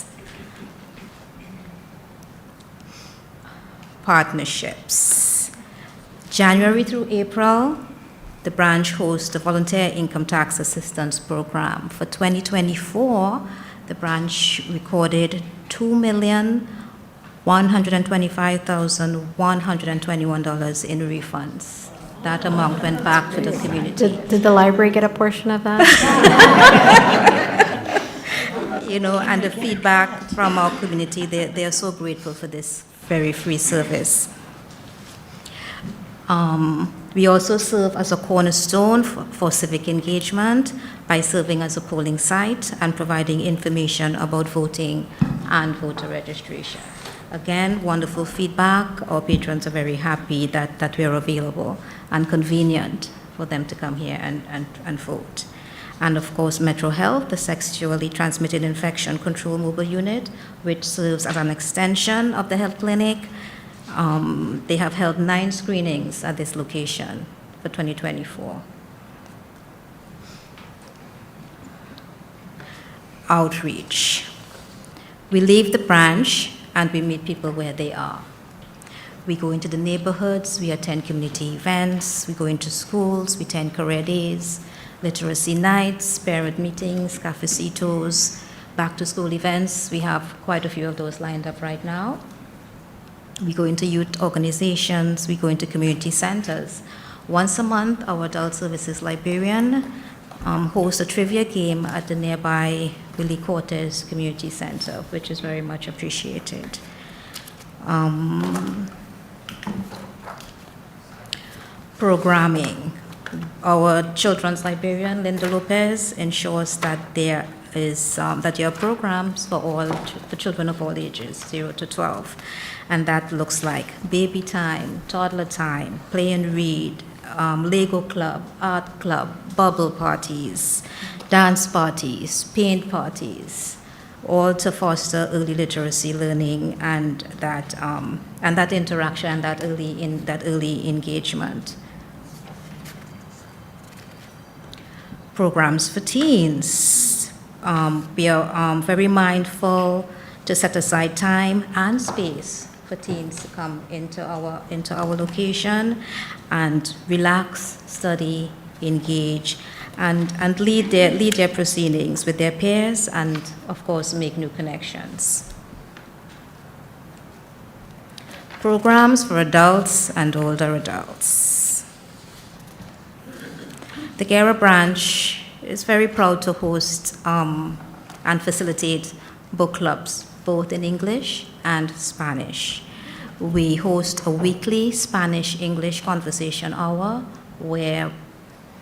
Partnerships. January through April, the branch hosts the Volunteer Income Tax Assistance Program. For 2024, the branch recorded $2,125,121 in refunds. That amount went back to the community. Did the library get a portion of that? You know, and the feedback from our community, they are so grateful for this very free service. We also serve as a cornerstone for civic engagement by serving as a polling site and providing information about voting and voter registration. Again, wonderful feedback. Our patrons are very happy that we are available and convenient for them to come here and vote. And of course, Metro Health, the sexually transmitted infection control mobile unit, which serves as an extension of the health clinic. They have held 9 screenings at this location for 2024. Outreach. We leave the branch and we meet people where they are. We go into the neighborhoods, we attend community events, we go into schools, we attend career days, literacy nights, parent meetings, cafecitos, back to school events. We have quite a few of those lined up right now. We go into youth organizations, we go into community centers. Once a month, our adult services librarian hosts a trivia game at the nearby Willie Cortez Community Center, which is very much appreciated. Programming. Our children's librarian, Linda Lopez, ensures that there are programs for children of all ages, 0 to 12. And that looks like baby time, toddler time, play and read, Lego club, art club, bubble parties, dance parties, paint parties, all to foster early literacy learning and that interaction, that early engagement. programs for teens. We are very mindful to set aside time and space for teens to come into our location and relax, study, engage, and lead their proceedings with their peers and, of course, make new connections. Programs for adults and older adults. The Gera branch is very proud to host and facilitate book clubs, both in English and Spanish. We host a weekly Spanish-English conversation hour where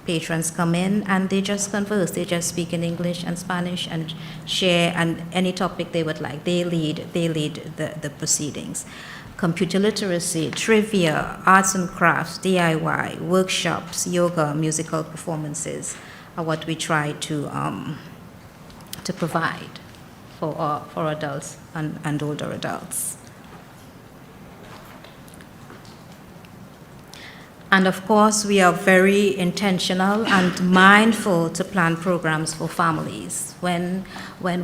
patrons come in and they just converse. They just speak in English and Spanish and share and any topic they would like. They lead the proceedings. Computer literacy, trivia, arts and crafts, DIY, workshops, yoga, musical performances are what we try to provide for adults and older adults. And of course, we are very intentional and mindful to plan programs for families. When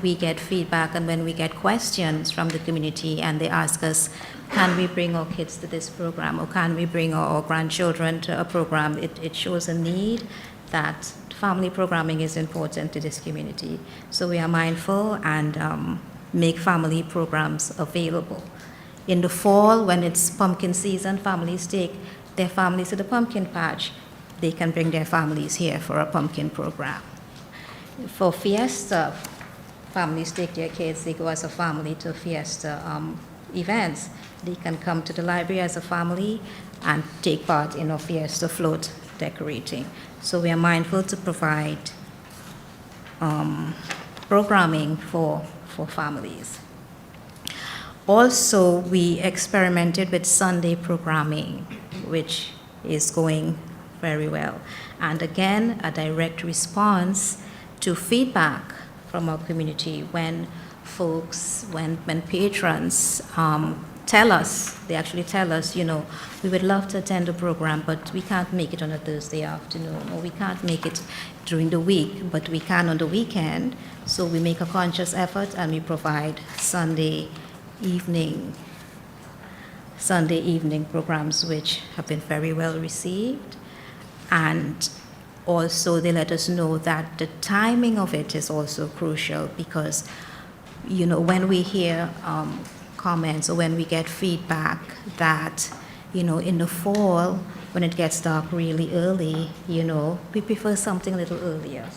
we get feedback and when we get questions from the community and they ask us, can we bring our kids to this program or can we bring our grandchildren to a program, it shows a need that family programming is important to this community. So we are mindful and make family programs available. In the fall, when it's pumpkin season, families take their families to the pumpkin patch. They can bring their families here for a pumpkin program. For Fiesta, families take their kids, they go as a family to Fiesta events. They can come to the library as a family and take part in a Fiesta float decorating. So we are mindful to provide programming for families. Also, we experimented with Sunday programming, which is going very well. And again, a direct response to feedback from our community when folks, when patrons tell us, they actually tell us, you know, we would love to attend a program, but we can't make it on a Thursday afternoon, or we can't make it during the week, but we can on the weekend. So we make a conscious effort and we provide Sunday evening programs, which have been very well received. And also they let us know that the timing of it is also crucial because, you know, when we hear comments or when we get feedback that, you know, in the fall, when it gets dark really early, you know, we prefer something a little earlier.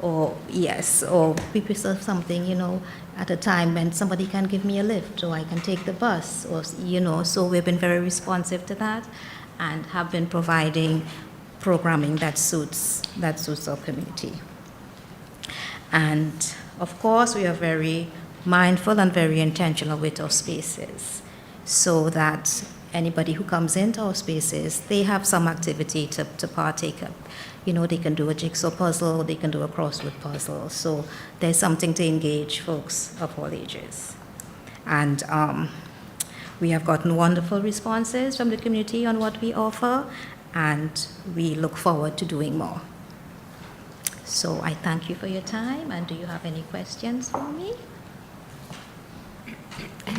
Or we prefer something, you know, at a time when somebody can give me a lift or I can take the bus, or, you know, so we've been very responsive to that and have been providing programming that suits our community. And of course, we are very mindful and very intentional with our spaces so that anybody who comes into our spaces, they have some activity to partake of. You know, they can do a jigsaw puzzle, they can do a crossword puzzle. So there's something to engage folks of all ages. And we have gotten wonderful responses from the community on what we offer, and we look forward to doing more. So I thank you for your time, and do you have any questions for me?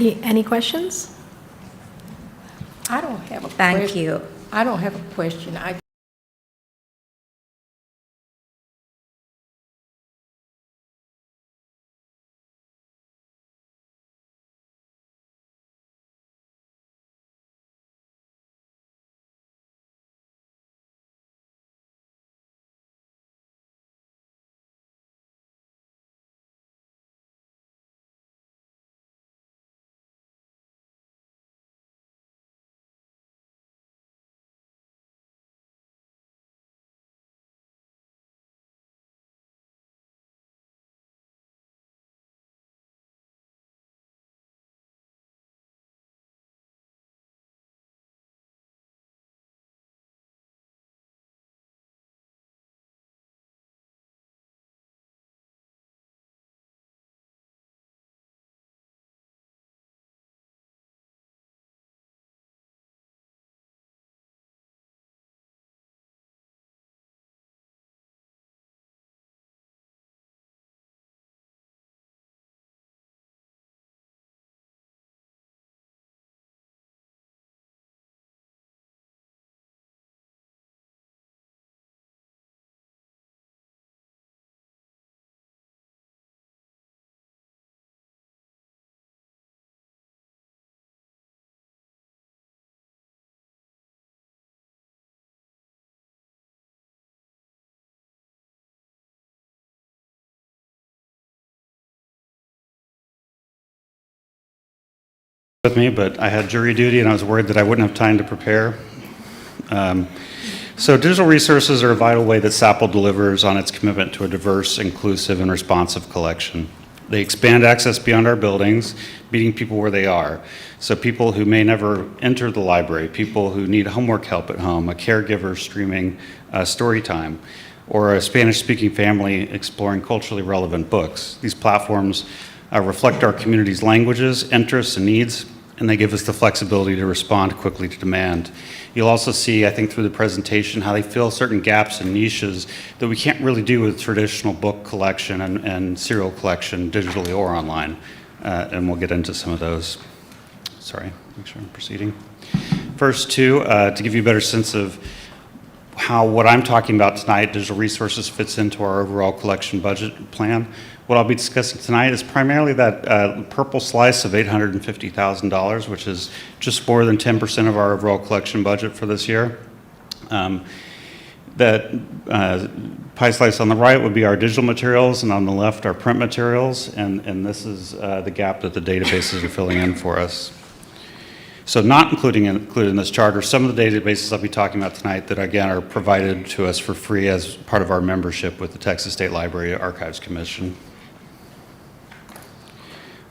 Any questions? I don't have a question. Thank you. I don't have a question. with me, but I had jury duty and I was worried that I wouldn't have time to prepare. So digital resources are a vital way that SAPL delivers on its commitment to a diverse, inclusive, and responsive collection. They expand access beyond our buildings, meeting people where they are. So people who may never enter the library, people who need homework help at home, a caregiver streaming story time, or a Spanish-speaking family exploring culturally relevant books. These platforms reflect our community's languages, interests, and needs, and they give us the flexibility to respond quickly to demand. You'll also see, I think, through the presentation, how they fill certain gaps and niches that we can't really do with traditional book collection and serial collection, digitally or online. And we'll get into some of those. Sorry, make sure I'm proceeding. First two, to give you a better sense of how what I'm talking about tonight, digital resources, fits into our overall collection budget plan. What I'll be discussing tonight is primarily that purple slice of $850,000, which is just more than 10% of our overall collection budget for this year. That pie slice on the right would be our digital materials, and on the left, our print materials, and this is the gap that the databases are filling in for us. So not included in this chart are some of the databases I'll be talking about tonight that, again, are provided to us for free as part of our membership with the Texas State Library Archives Commission.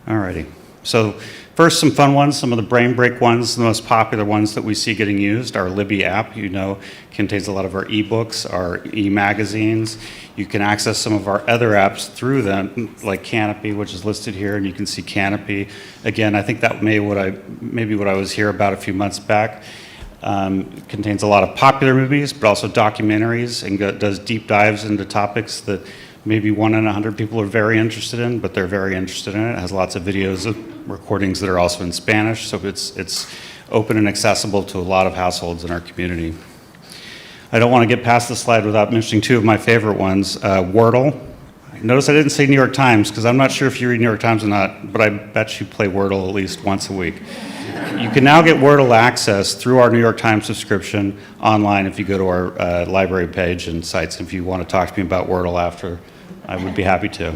Alrighty, so first some fun ones, some of the brain break ones, the most popular ones that we see getting used. Our Libby app, you know, contains a lot of our ebooks, our e-magazines. You can access some of our other apps through them, like Canopy, which is listed here, and you can see Canopy. Again, I think that maybe what I was here about a few months back. It contains a lot of popular movies, but also documentaries, and does deep dives into topics that maybe 1 in 100 people are very interested in, but they're very interested in it. It has lots of videos, recordings that are also in Spanish, so it's open and accessible to a lot of households in our community. I don't want to get past the slide without mentioning two of my favorite ones. Wordle. Notice I didn't say New York Times, because I'm not sure if you read New York Times or not, but I bet you play Wordle at least once a week. You can now get Wordle access through our New York Times subscription online if you go to our library page and sites. If you want to talk to me about Wordle after, I would be happy to.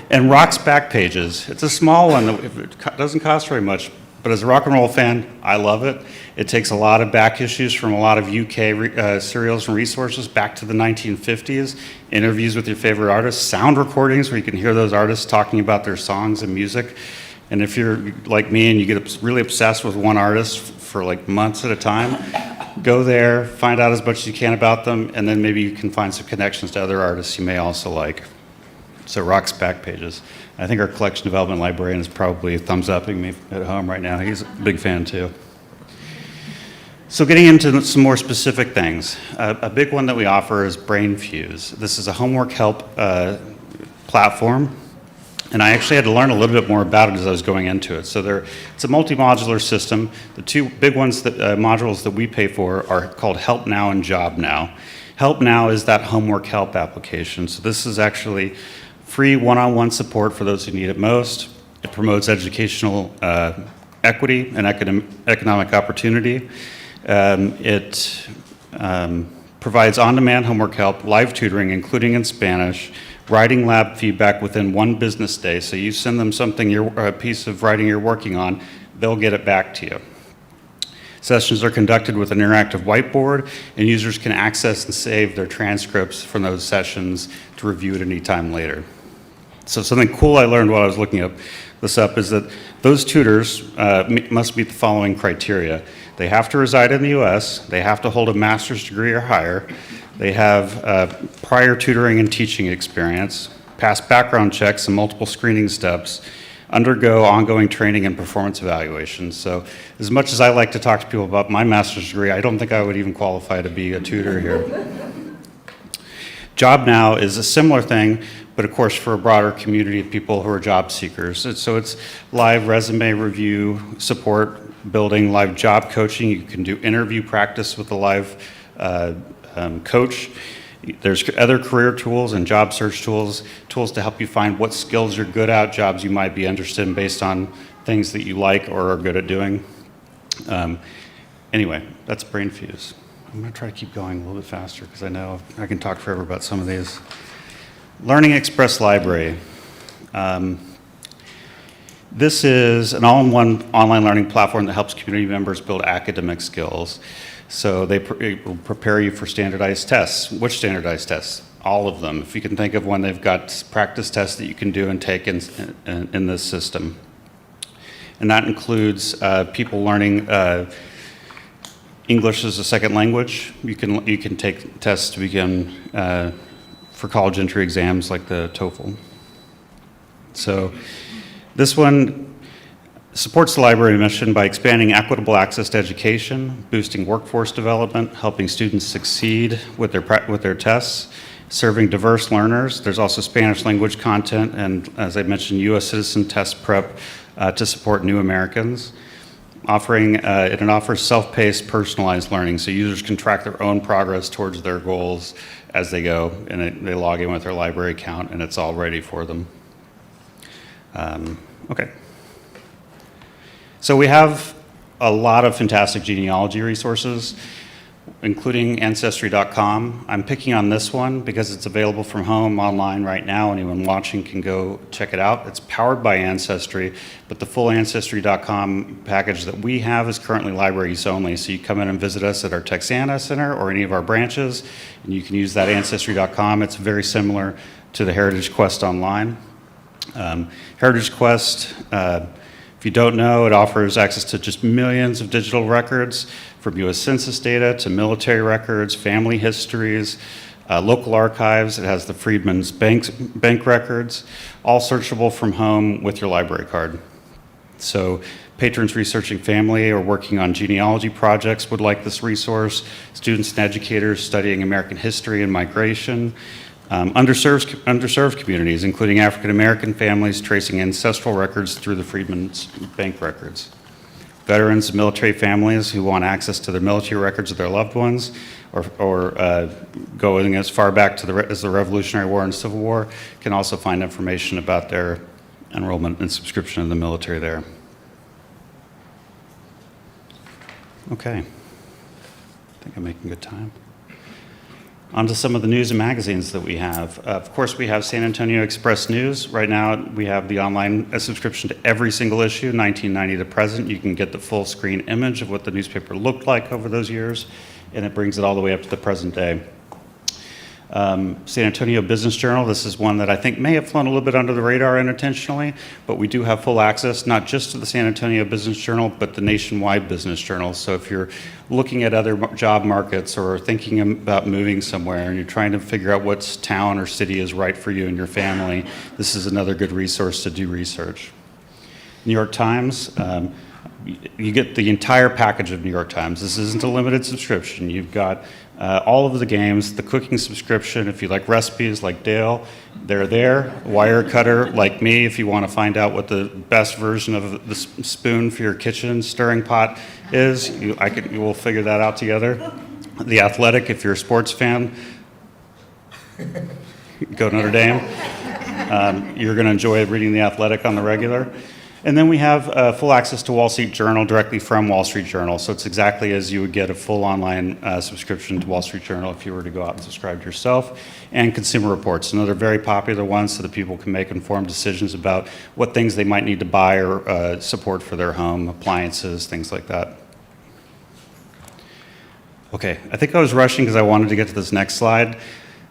And Rock's Back Pages. It's a small one that doesn't cost very much, but as a rock and roll fan, I love it. It takes a lot of back issues from a lot of UK serials and resources back to the 1950s, interviews with your favorite artists, sound recordings where you can hear those artists talking about their songs and music. And if you're like me and you get really obsessed with one artist for like months at a time, go there, find out as much as you can about them, and then maybe you can find some connections to other artists you may also like. So Rock's Back Pages. I think our collection development librarian is probably thumbs upping me at home right now. He's a big fan too. So getting into some more specific things. A big one that we offer is BrainFuse. This is a homework help platform. And I actually had to learn a little bit more about it as I was going into it. So it's a multi-modular system. The two big ones modules that we pay for are called Help Now and Job Now. Help Now is that homework help application. So this is actually free one-on-one support for those who need it most. It promotes educational equity and economic opportunity. It provides on-demand homework help, live tutoring, including in Spanish, writing lab feedback within 1 business day. So you send them something, a piece of writing you're working on, they'll get it back to you. Sessions are conducted with an interactive whiteboard, and users can access and save their transcripts from those sessions to review at any time later. So something cool I learned while I was looking this up is that those tutors must meet the following criteria. They have to reside in the US, they have to hold a master's degree or higher, they have prior tutoring and teaching experience, pass background checks and multiple screening steps, undergo ongoing training and performance evaluations. So as much as I like to talk to people about my master's degree, I don't think I would even qualify to be a tutor here. Job Now is a similar thing, but of course for a broader community of people who are job seekers. So it's live resume review support, building live job coaching. You can do interview practice with a live coach. There's other career tools and job search tools to help you find what skills you're good at, jobs you might be interested in based on things that you like or are good at doing. Anyway, that's BrainFuse. I'm going to try to keep going a little bit faster because I know I can talk forever about some of these. Learning Express Library. This is an all-in-one online learning platform that helps community members build academic skills. So it will prepare you for standardized tests. Which standardized tests? All of them. If you can think of one, they've got practice tests that you can do and take in this system. And that includes people learning English as a second language. You can take tests to begin for college entry exams like the TOEFL. So this one supports the library mission by expanding equitable access to education, boosting workforce development, helping students succeed with their tests, serving diverse learners. There's also Spanish language content and, as I mentioned, U.S. citizen test prep to support new Americans. It offers self-paced, personalized learning, so users can track their own progress towards their goals as they go, and they log in with their library account, and it's all ready for them. Okay. So we have a lot of fantastic genealogy resources, including Ancestry.com. I'm picking on this one because it's available from home online right now. Anyone watching can go check it out. It's powered by Ancestry, but the full Ancestry.com package that we have is currently library use only. So you come in and visit us at our Texana Center or any of our branches, and you can use that Ancestry.com. It's very similar to the Heritage Quest online. Heritage Quest, if you don't know, it offers access to just millions of digital records, from U.S. Census data to military records, family histories, local archives. It has the Freedmen's Bank records, all searchable from home with your library card. So patrons researching family or working on genealogy projects would like this resource. Students and educators studying American history and migration. Underserved communities, including African American families tracing ancestral records through the Freedmen's Bank records. Veterans and military families who want access to their military records of their loved ones, or going as far back as the Revolutionary War and Civil War, can also find information about their enrollment and subscription in the military there. Okay, I think I'm making good time. On to some of the news and magazines that we have. Of course, we have San Antonio Express News. Right now, we have the online subscription to every single issue, 1990 to present. You can get the full screen image of what the newspaper looked like over those years, and it brings it all the way up to the present day. San Antonio Business Journal, this is one that I think may have flown a little bit under the radar unintentionally, but we do have full access, not just to the San Antonio Business Journal, but the nationwide business journal. So if you're looking at other job markets or thinking about moving somewhere and you're trying to figure out what town or city is right for you and your family, this is another good resource to do research. New York Times, you get the entire package of New York Times. This isn't a limited subscription. You've got all of the games, the cooking subscription, if you like recipes like Dale, they're there. Wirecutter, like me, if you want to find out what the best version of the spoon for your kitchen stirring pot is, you will figure that out together. The Athletic, if you're a sports fan, go Notre Dame. You're going to enjoy reading The Athletic on the regular. And then we have full access to Wall Street Journal directly from Wall Street Journal. So it's exactly as you would get a full online subscription to Wall Street Journal if you were to go out and subscribe yourself. And Consumer Reports, another very popular one so that people can make informed decisions about what things they might need to buy or support for their home, appliances, things like that. Okay, I think I was rushing because I wanted to get to this next slide.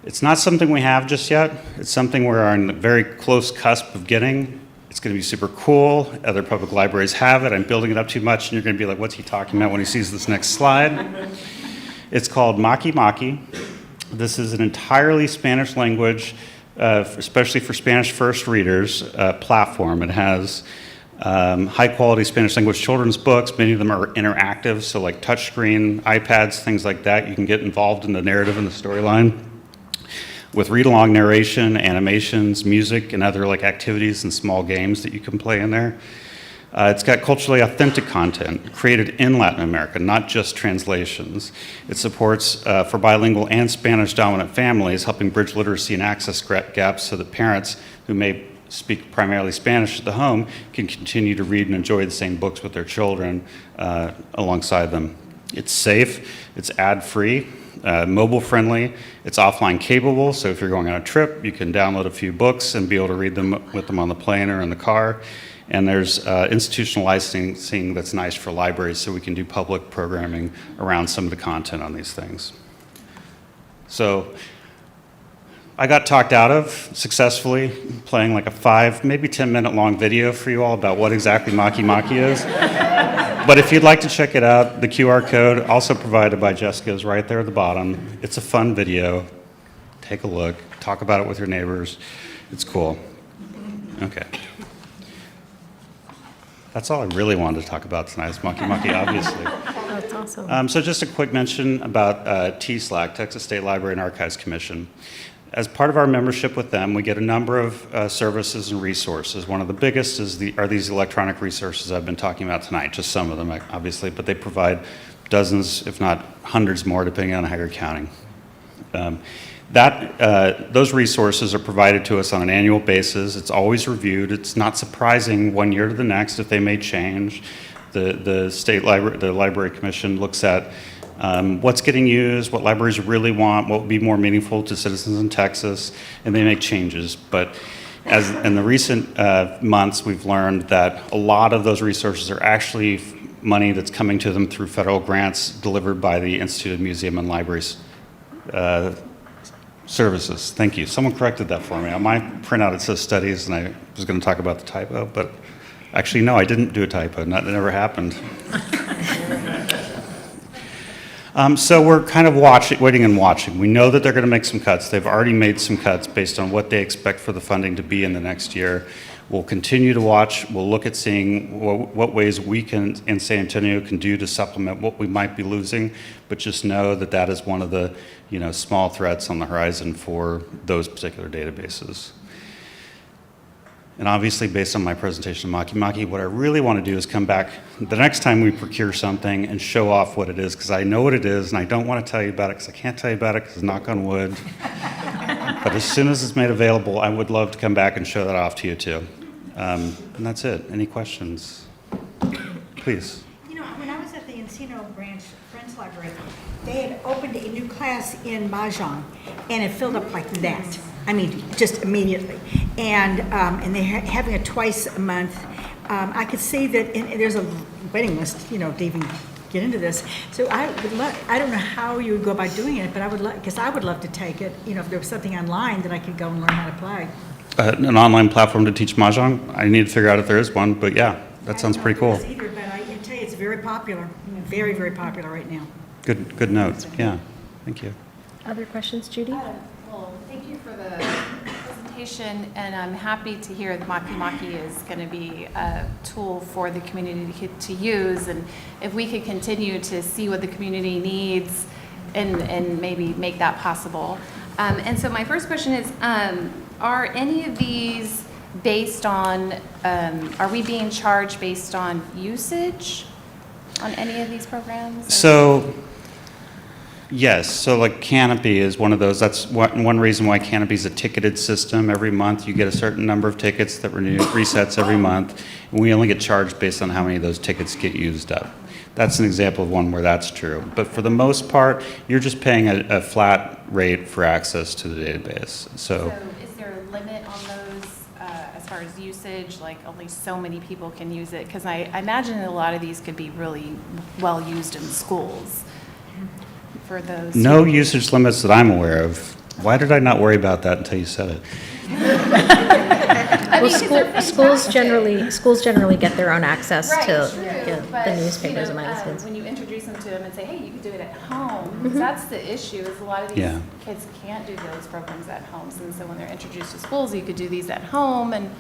It's not something we have just yet. It's something we're on the very close cusp of getting. It's going to be super cool. Other public libraries have it. I'm building it up too much, and you're going to be like, what's he talking about when he sees this next slide? It's called Maki Maki. This is an entirely Spanish language, especially for Spanish first readers, platform. It has high-quality Spanish language children's books. Many of them are interactive, so like touchscreen, iPads, things like that. You can get involved in the narrative and the storyline, with read-along narration, animations, music, and other like activities and small games that you can play in there. It's got culturally authentic content created in Latin America, not just translations. It supports for bilingual and Spanish-dominant families, helping bridge literacy and access gaps so that parents who may speak primarily Spanish at the home can continue to read and enjoy the same books with their children alongside them. It's safe, it's ad-free, mobile friendly, it's offline capable, so if you're going on a trip, you can download a few books and be able to read them with them on the plane or in the car. And there's institutional licensing that's nice for libraries, so we can do public programming around some of the content on these things. So I got talked out of successfully playing like a 5, maybe 10-minute long video for you all about what exactly Maki Maki is. But if you'd like to check it out, the QR code, also provided by Jessica, is right there at the bottom. It's a fun video. Take a look. Talk about it with your neighbors. It's cool. Okay. That's all I really wanted to talk about tonight is Maki Maki, obviously. That's awesome. So just a quick mention about TSLAC, Texas State Library and Archives Commission. As part of our membership with them, we get a number of services and resources. One of the biggest are these electronic resources I've been talking about tonight, just some of them, obviously, but they provide dozens, if not hundreds more, depending on how you're counting. Those resources are provided to us on an annual basis. It's always reviewed. It's not surprising one year to the next if they may change. The Library Commission looks at what's getting used, what libraries really want, what would be more meaningful to citizens in Texas, and they make changes. But as in the recent months, we've learned that a lot of those resources are actually money that's coming to them through federal grants delivered by the Institute of Museum and Libraries Services. Thank you. Someone corrected that for me. On my printout it says studies, and I was going to talk about the typo, but actually no, I didn't do a typo. That never happened. So we're kind of waiting and watching. We know that they're going to make some cuts. They've already made some cuts based on what they expect for the funding to be in the next year. We'll continue to watch. We'll look at seeing what ways we can, in San Antonio, can do to supplement what we might be losing, but just know that that is one of the small threats on the horizon for those particular databases. And obviously, based on my presentation of Maki Maki, what I really want to do is come back the next time we procure something and show off what it is, because I know what it is, and I don't want to tell you about it, because I can't tell you about it, because knock on wood. But as soon as it's made available, I would love to come back and show that off to you, too. And that's it. Any questions? Please. When I was at the Encino Branch Friends Library, they had opened a new class in Mahjong, and it filled up like that. I mean, just immediately. And they're having it twice a month. I could see that there's a waiting list, to even get into this. So I don't know how you would go about doing it, but I would love to take it. If there was something online that I could go and learn how to play. An online platform to teach Mahjong? I need to figure out if there is one, but yeah, that sounds pretty cool. Either, but I can tell you it's very popular, very, very popular right now. Good notes. Yeah, thank you. Other questions, Judy? Well, thank you for the presentation, and I'm happy to hear that Maki Maki is going to be a tool for the community to use, and if we could continue to see what the community needs and maybe make that possible. And so my first question is, are any of these based on, are we being charged based on usage on any of these programs? So, yes. So like Canopy is one of those. That's one reason why Canopy is a ticketed system. Every month you get a certain number of tickets that resets every month. And we only get charged based on how many of those tickets get used up. That's an example of one where that's true. But for the most part, you're just paying a flat rate for access to the database. So is there a limit on those as far as usage, like only so many people can use it? Because I imagine a lot of these could be really well used in schools for those. No usage limits that I'm aware of. Why did I not worry about that until you said it? Schools generally get their own access to the newspapers and you know, magazines. when you introduce them to them and say, hey, you can do it at home, because that's the issue, is a lot of these kids can't do those programs at home. And so when they're introduced to schools, you could do these at home, and,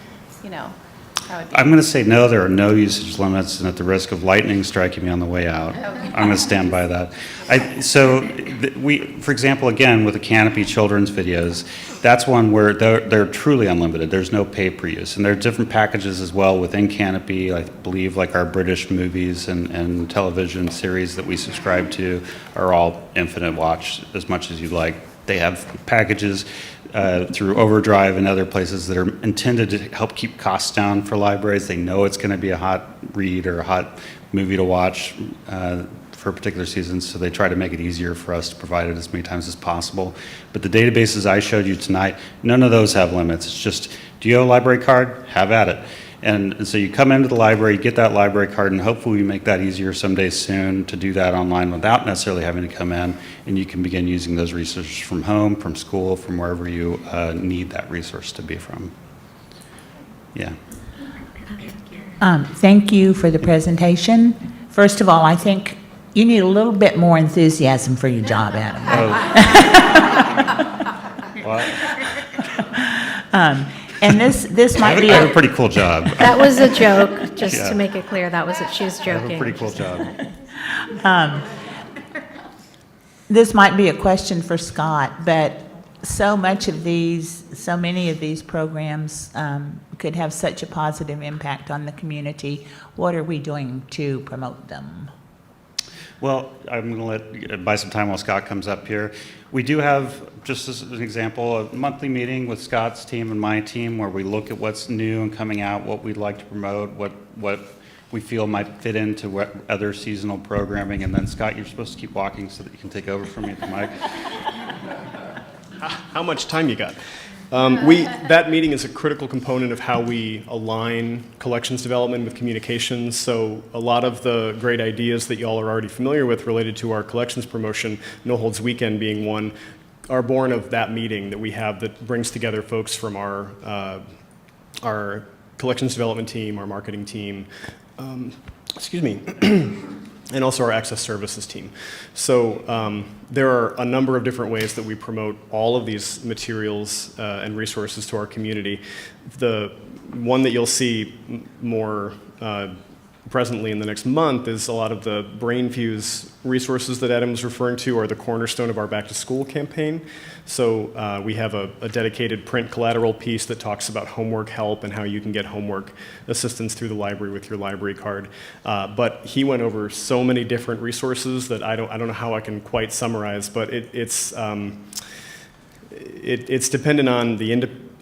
that would be. I'm going to say no, there are no usage limits, and at the risk of lightning striking me on the way out, I'm going to stand by that. For example, again, with the Canopy children's videos, that's one where they're truly unlimited. There's no pay per use. And there are different packages as well within Canopy, I believe, like our British movies and television series that we subscribe to are all infinite watch as much as you'd like. They have packages through Overdrive and other places that are intended to help keep costs down for libraries. They know it's going to be a hot read or a hot movie to watch for a particular season, so they try to make it easier for us to provide it as many times as possible. But the databases I showed you tonight, none of those have limits. It's just, do you have a library card? Have at it. And so you come into the library, get that library card, and hopefully we make that easier someday soon to do that online without necessarily having to come in, and you can begin using those resources from home, from school, from wherever you need that resource to be from. Yeah. Thank you for the presentation. First of all, I think you need a little bit more enthusiasm for your job, Adam. And this might be I have a pretty cool job. That was a joke, just Yeah. to make it clear. That was it. She was I joking. have a pretty cool job. This might be a question for Scott, but so many of these programs could have such a positive impact on the community. What are we doing to promote them? Well, I'm going to buy some time while Scott comes up here. We do have, just as an example, a monthly meeting with Scott's team and my team where we look at what's new and coming out, what we'd like to promote, what we feel might fit into what other seasonal programming. And then, Scott, you're supposed to keep walking so that you can take over from me at the mic. How much time you got? That meeting is a critical component of how we align collections development with communications. So a lot of the great ideas that y'all are already familiar with related to our collections promotion, No Holds Weekend being one, are born of that meeting that we have that brings together folks from our collections development team, our marketing team, and also our access services team. So there are a number of different ways that we promote all of these materials and resources to our community. The one that you'll see more presently in the next month is a lot of the BrainFuse resources that Adam was referring to are the cornerstone of our Back to School campaign. So we have a dedicated print collateral piece that talks about homework help and how you can get homework assistance through the library with your library card. But he went over so many different resources that I don't know how I can quite summarize, but it's dependent on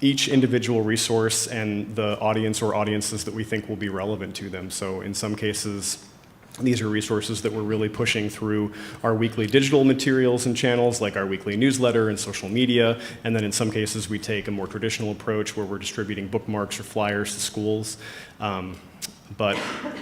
each individual resource and the audience or audiences that we think will be relevant to them. So in some cases, these are resources that we're really pushing through our weekly digital materials and channels, like our weekly newsletter and social media. And then in some cases, we take a more traditional approach where we're distributing bookmarks or flyers to schools. But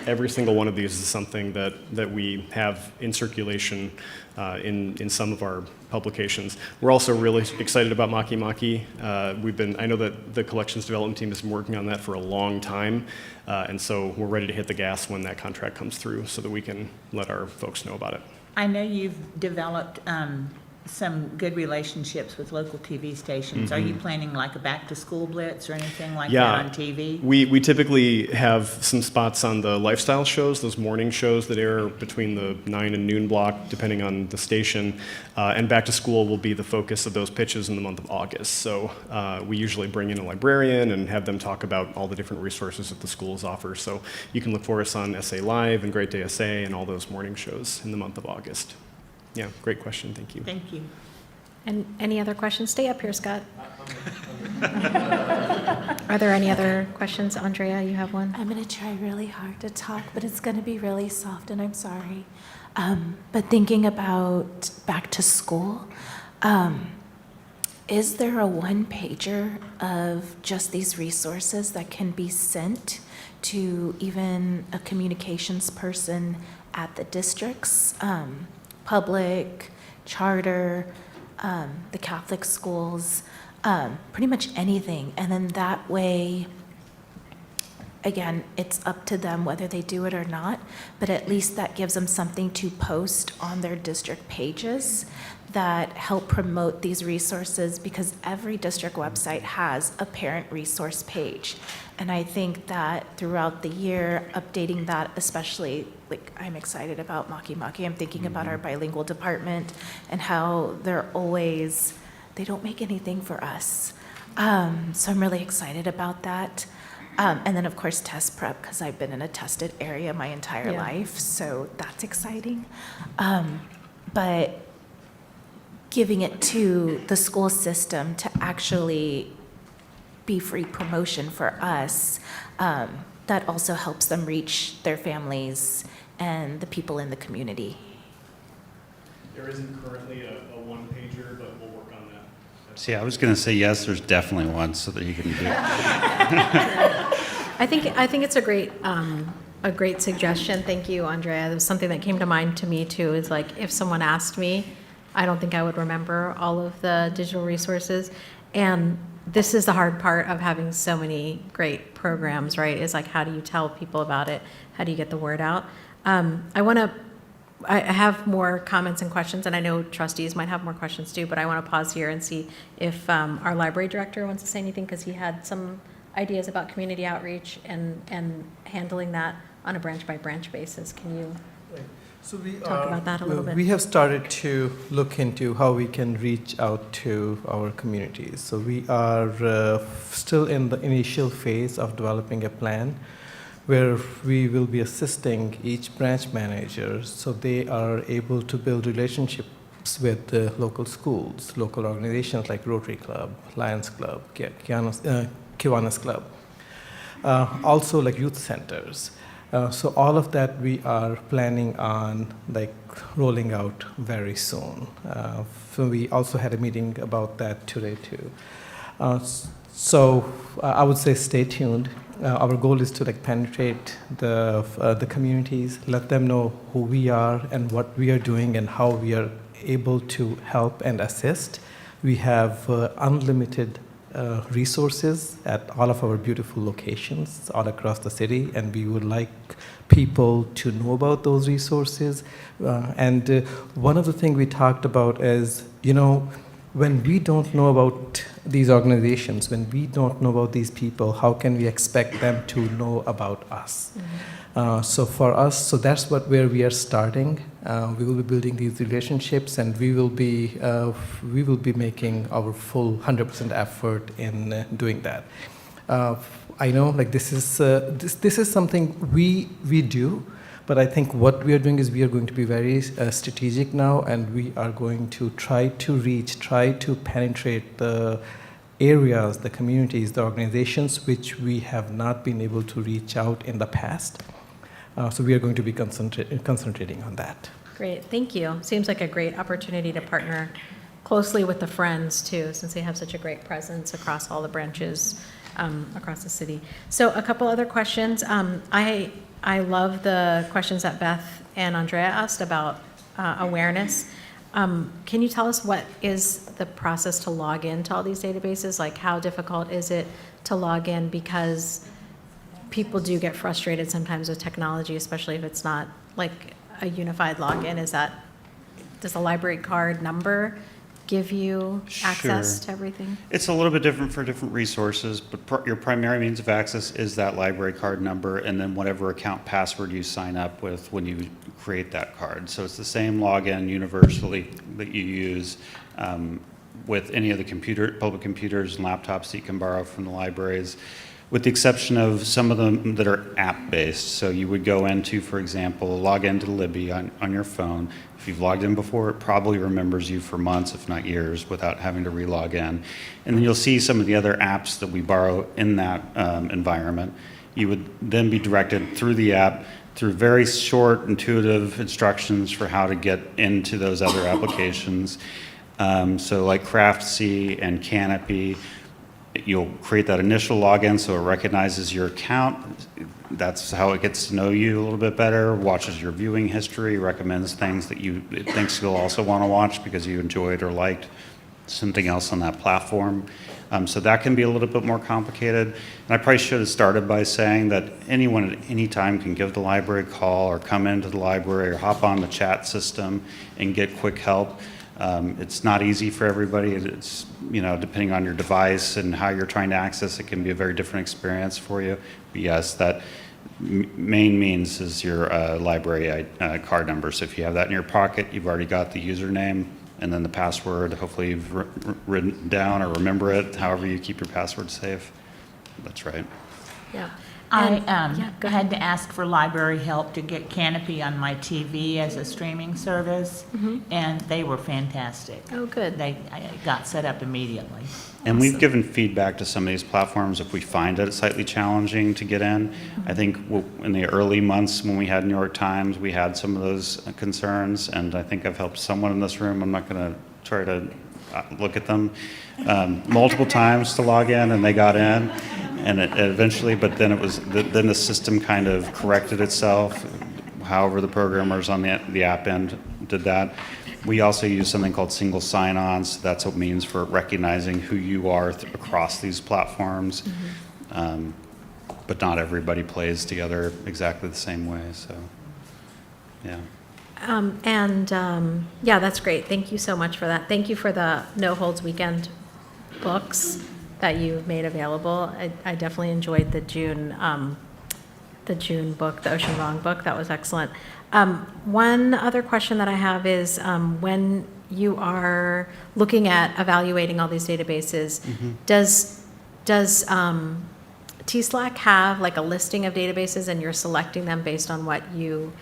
every single one of these is something that we have in circulation in some of our publications. We're also really excited about Maki Maki. I know that the collections development team has been working on that for a long time, and so we're ready to hit the gas when that contract comes through so that we can let our folks know about it. I know you've developed some good relationships with local TV stations. Are you planning like a back-to-school blitz or anything like that on TV? We typically have some spots on the lifestyle shows, those morning shows that air between the 9 and noon block, depending on the station. And back to school will be the focus of those pitches in the month of August. So we usually bring in a librarian and have them talk about all the different resources that the schools offer. So you can look for us on SA Live and Great Day SA and all those morning shows in the month of August. Yeah, great question. Thank you. Thank you. And any other questions? Stay up here, Scott. Are there any other questions? Andrea, you have one? I'm going to try really hard to talk, but it's going to be really soft, and I'm sorry. But thinking about back to school, is there a one-pager of just these resources that can be sent to even a communications person at the districts? Public, charter, the Catholic schools, pretty much anything. And then that way, again, it's up to them whether they do it or not, but at least that gives them something to post on their district pages that help promote these resources, because every district website has a parent resource page. And I think that throughout the year, updating that, especially, like, I'm excited about Maki Maki. I'm thinking about our bilingual department and how they don't make anything for us. So I'm really excited about that. And then, of course, test prep, because I've been in a tested area my entire life, so that's exciting. But giving it to the school system to actually be free promotion for us, that also helps them reach their families and the people in the community. There isn't currently a one-pager, but we'll work on that. See, I was going to say yes, there's definitely one so that you can do it. I think it's a great suggestion. Thank you, Andrea. There was something that came to mind to me too, is like if someone asked me, I don't think I would remember all of the digital resources. And this is the hard part of having so many great programs, right? Is like, how do you tell people about it? How do you get the word out? I have more comments and questions, and I know trustees might have more questions too, but I want to pause here and see if our library director wants to say anything, because he had some ideas about community outreach and handling that on a branch-by-branch basis. Can you talk about that a little bit? We have started to look into how we can reach out to our communities. So we are still in the initial phase of developing a plan where we will be assisting each branch manager so they are able to build relationships with the local schools, local organizations like Rotary Club, Lions Club, Kiwanis Club, also like youth centers. So all of that we are planning on like rolling out very soon. So we also had a meeting about that today too. So I would say stay tuned. Our goal is to like penetrate the communities, let them know who we are and what we are doing and how we are able to help and assist. We have unlimited resources at all of our beautiful locations all across the city, and we would like people to know about those resources. And one of the things we talked about is, when we don't know about these organizations, when we don't know about these people, how can we expect them to know about us? So for us, so that's where we are starting. We will be building these relationships, and we will be making our full 100% effort in doing that. I know, like this is something we do, but I think what we are doing is we are going to be very strategic now, and we are going to try to penetrate the areas, the communities, the organizations which we have not been able to reach out in the past. So we are going to be concentrating on that. Great, thank you. Seems like a great opportunity to partner closely with the Friends too, since they have such a great presence across all the branches across the city. So a couple other questions. I love the questions that Beth and Andrea asked about awareness. Can you tell us what is the process to log into all these databases? Like, how difficult is it to log in? Because people do get frustrated sometimes with technology, especially if it's not like a unified login. Does the library card number give you access to everything? It's a little bit different for different resources, but your primary means of access is that library card number and then whatever account password you sign up with when you create that card. So it's the same login universally that you use with any of the public computers and laptops that you can borrow from the libraries, with the exception of some of them that are app-based. So you would go into, for example, log into Libby on your phone. If you've logged in before, it probably remembers you for months, if not years, without having to re-log in. And then you'll see some of the other apps that we borrow in that environment. You would then be directed through the app through very short, intuitive instructions for how to get into those other applications. So like CraftC and Canopy, you'll create that initial login so it recognizes your account. That's how it gets to know you a little bit better, watches your viewing history, recommends things that it thinks you'll also want to watch because you enjoyed or liked something else on that platform. So that can be a little bit more complicated. And I probably should have started by saying that anyone at any time can give the library a call or come into the library or hop on the chat system and get quick help. It's not easy for everybody. It's, depending on your device and how you're trying to access it, can be a very different experience for you. But yes, that main means is your library card number. So if you have that in your pocket, you've already got the username and then the password. Hopefully you've written down or remember it, however you keep your password safe. That's right. Yeah. I had to ask for library help to get Canopy on my TV as a streaming service, and they were fantastic. Oh, good. I got set up immediately. And we've given feedback to some of these platforms if we find it slightly challenging to get in. I think in the early months when we had New York Times, we had some of those concerns, and I think I've helped someone in this room. I'm not going to try to look at them multiple times to log in, and they got in. and it eventually, but then then the system kind of corrected itself, however the programmers on the app end did that. We also use something called single sign-on, so that's what it means for recognizing who you are across these platforms. But not everybody plays together exactly the same way, so, yeah. Yeah, that's great. Thank you so much for that. Thank you for the No Holds Weekend books that you made available. I definitely enjoyed the June book, the Ocean Wrong book. That was excellent. One other question that I have is when you are looking at evaluating all these databases, does TSLAC have like a listing of databases and you're selecting them based on what you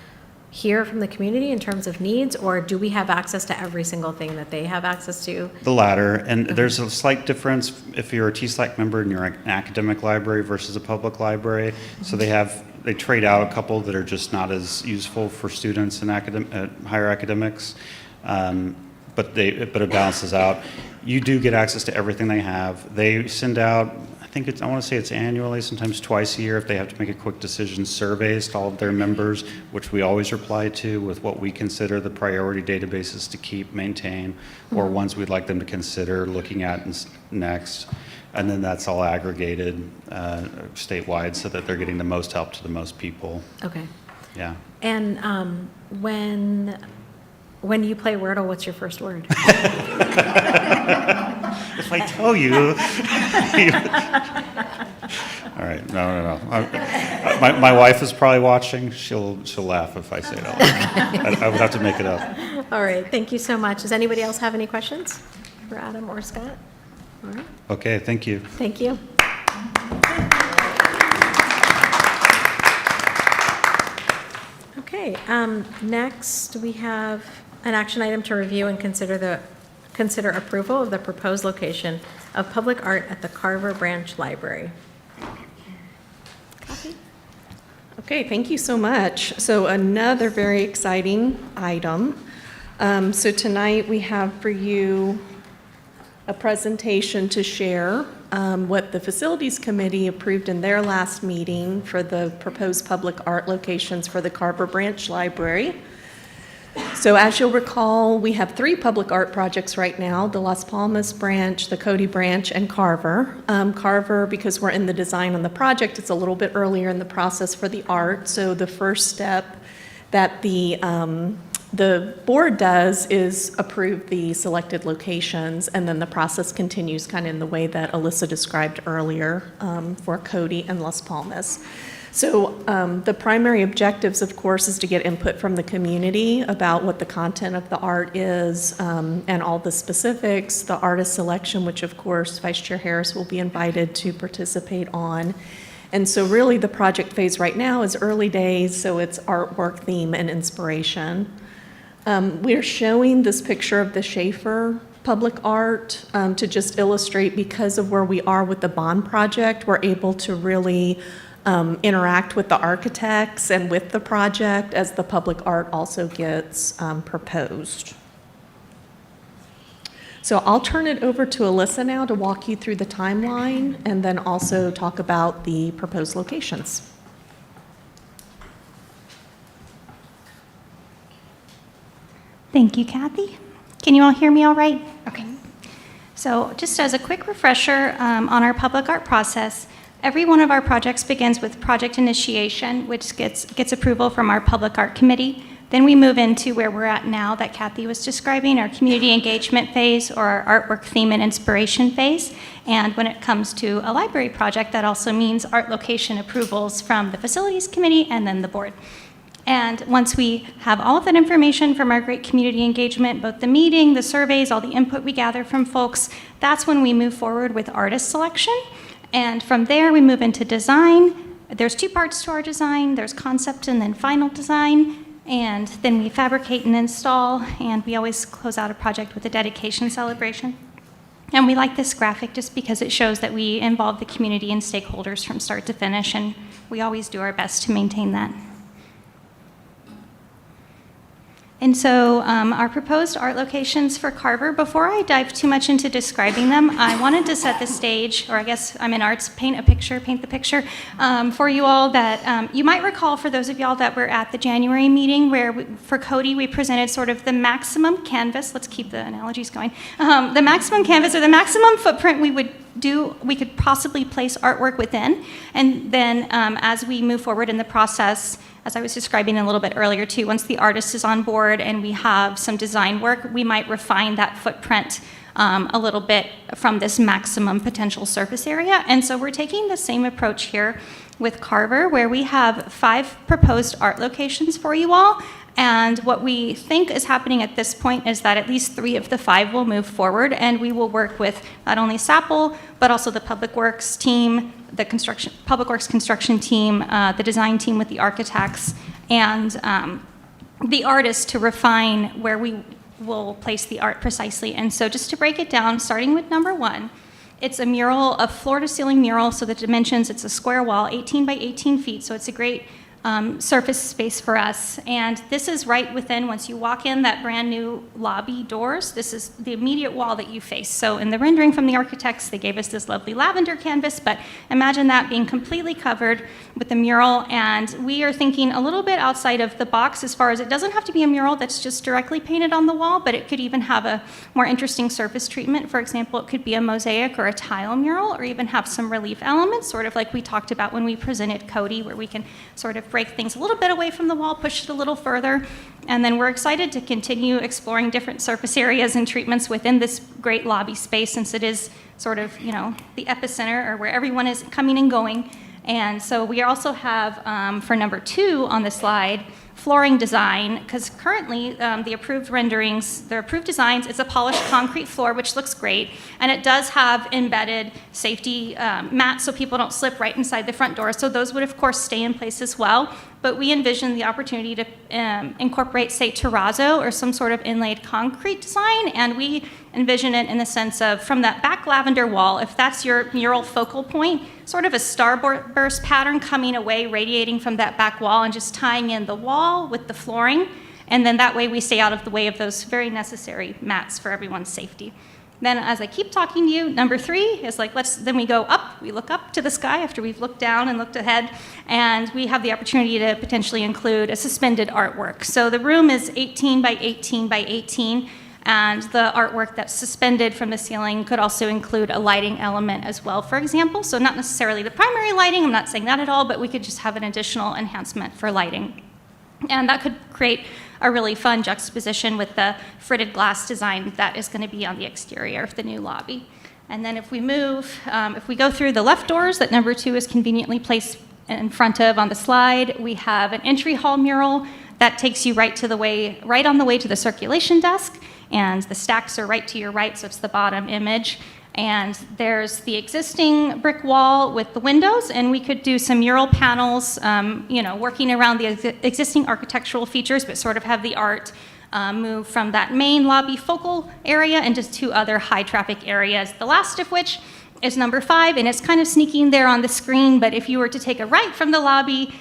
hear from the community in terms of needs, or do we have access to every single thing that they have access to? The latter, and there's a slight difference if you're a TSLAC member and you're an academic library versus a public library. So they trade out a couple that are just not as useful for students in higher academics, but it balances out. You do get access to everything they have. They send out, I want to say it's annually, sometimes twice a year, if they have to make a quick decision, surveys to all of their members, which we always reply to with what we consider the priority databases to keep, maintain, or ones we'd like them to consider looking at next. And then that's all aggregated statewide so that they're getting the most help to the most people. Okay. Yeah. And when you play Wordle, what's your first word? If I tell you. All right, no. My wife is probably watching. She'll laugh if I say it out loud. I would have to make it up. All right, thank you so much. Does anybody else have any questions for Adam or Scott? All right. Okay, thank you. Thank you. Okay, next we have an action item to review and consider approval of the proposed location of public art at the Carver Branch Library. Okay, thank you so much. So another very exciting item. So tonight we have for you a presentation to share what the Facilities Committee approved in their last meeting for the proposed public art locations for the Carver Branch Library. So as you'll recall, we have 3 public art projects right now, the Las Palmas Branch, the Cody Branch, and Carver. Carver, because we're in the design on the project, it's a little bit earlier in the process for the art. So the first step that the board does is approve the selected locations, and then the process continues kind of in the way that Alyssa described earlier for Cody and Las Palmas. So the primary objectives, of course, is to get input from the community about what the content of the art is and all the specifics, the artist selection, which of course Vice Chair Harris will be invited to participate on. And so really the project phase right now is early days, so it's artwork, theme, and inspiration. We're showing this picture of the Schaefer public art to just illustrate, because of where we are with the bond project, we're able to really interact with the architects and with the project as the public art also gets proposed. So I'll turn it over to Alyssa now to walk you through the timeline and then also talk about the proposed locations. Thank you, Kathy. Can you all hear me all right? Okay. So just as a quick refresher on our public art process, every one of our projects begins with project initiation, which gets approval from our public art committee. Then we move into where we're at now that Kathy was describing, our community engagement phase or our artwork theme and inspiration phase. And when it comes to a library project, that also means art location approvals from the facilities committee and then the board. And once we have all of that information from our great community engagement, both the meeting, the surveys, all the input we gather from folks, that's when we move forward with artist selection. And from there, we move into design. There's 2 parts to our design. There's concept and then final design. And then we fabricate and install, and we always close out a project with a dedication celebration. And we like this graphic just because it shows that we involve the community and stakeholders from start to finish, and we always do our best to maintain that. And so our proposed art locations for Carver, before I dive too much into describing them, I wanted to set the stage, or I guess I'm in arts, paint the picture for you all that you might recall, for those of y'all that were at the January meeting where for Cody we presented sort of the maximum canvas, let's keep the analogies going, the maximum canvas or the maximum footprint we could possibly place artwork within. And then as we move forward in the process, as I was describing a little bit earlier too, once the artist is on board and we have some design work, we might refine that footprint a little bit from this maximum potential surface area. And so we're taking the same approach here with Carver, where we have 5 proposed art locations for you all. And what we think is happening at this point is that at least 3 of the 5 will move forward, and we will work with not only SAPL, but also the Public Works team, the Public Works construction team, the design team with the architects, and the artists to refine where we will place the art precisely. And so just to break it down, starting with number 1, it's a mural, a floor-to-ceiling mural, so the dimensions, it's a square wall, 18 by 18 feet, so it's a great surface space for us. And this is right within, once you walk in that brand new lobby doors, this is the immediate wall that you face. So in the rendering from the architects, they gave us this lovely lavender canvas, but imagine that being completely covered with the mural. And we are thinking a little bit outside of the box as far as it doesn't have to be a mural that's just directly painted on the wall, but it could even have a more interesting surface treatment. For example, it could be a mosaic or a tile mural, or even have some relief elements, sort of like we talked about when we presented Cody, where we can sort of break things a little bit away from the wall, push it a little further. And then we're excited to continue exploring different surface areas and treatments within this great lobby space, since it is sort of, you know, the epicenter, or where everyone is coming and going. And so we also have, for number 2 on the slide, flooring design, because currently the approved renderings, the approved designs, it's a polished concrete floor, which looks great, and it does have embedded safety mats so people don't slip right inside the front door. So those would, of course, stay in place as well. But we envision the opportunity to incorporate, say, terrazzo or some sort of inlaid concrete design, and we envision it in the sense of, from that back lavender wall, if that's your mural focal point, sort of a starburst pattern coming away, radiating from that back wall and just tying in the wall with the flooring. And then that way we stay out of the way of those very necessary mats for everyone's safety. Then as I keep talking to you, number 3 is like, then we go up, we look up to the sky after we've looked down and looked ahead, and we have the opportunity to potentially include a suspended artwork. So the room is 18 by 18 by 18, and the artwork that's suspended from the ceiling could also include a lighting element as well, for example. So not necessarily the primary lighting, I'm not saying that at all, but we could just have an additional enhancement for lighting. And that could create a really fun juxtaposition with the fritted glass design that is going to be on the exterior of the new lobby. And then if we move, if we go through the left doors that number 2 is conveniently placed in front of on the slide, we have an entry hall mural that takes you right on the way to the circulation desk, and the stacks are right to your right, so it's the bottom image. And there's the existing brick wall with the windows, and we could do some mural panels, working around the existing architectural features, but sort of have the art move from that main lobby focal area into 2 other high traffic areas, the last of which is number 5, and it's kind of sneaking there on the screen, but if you were to take a right from the lobby,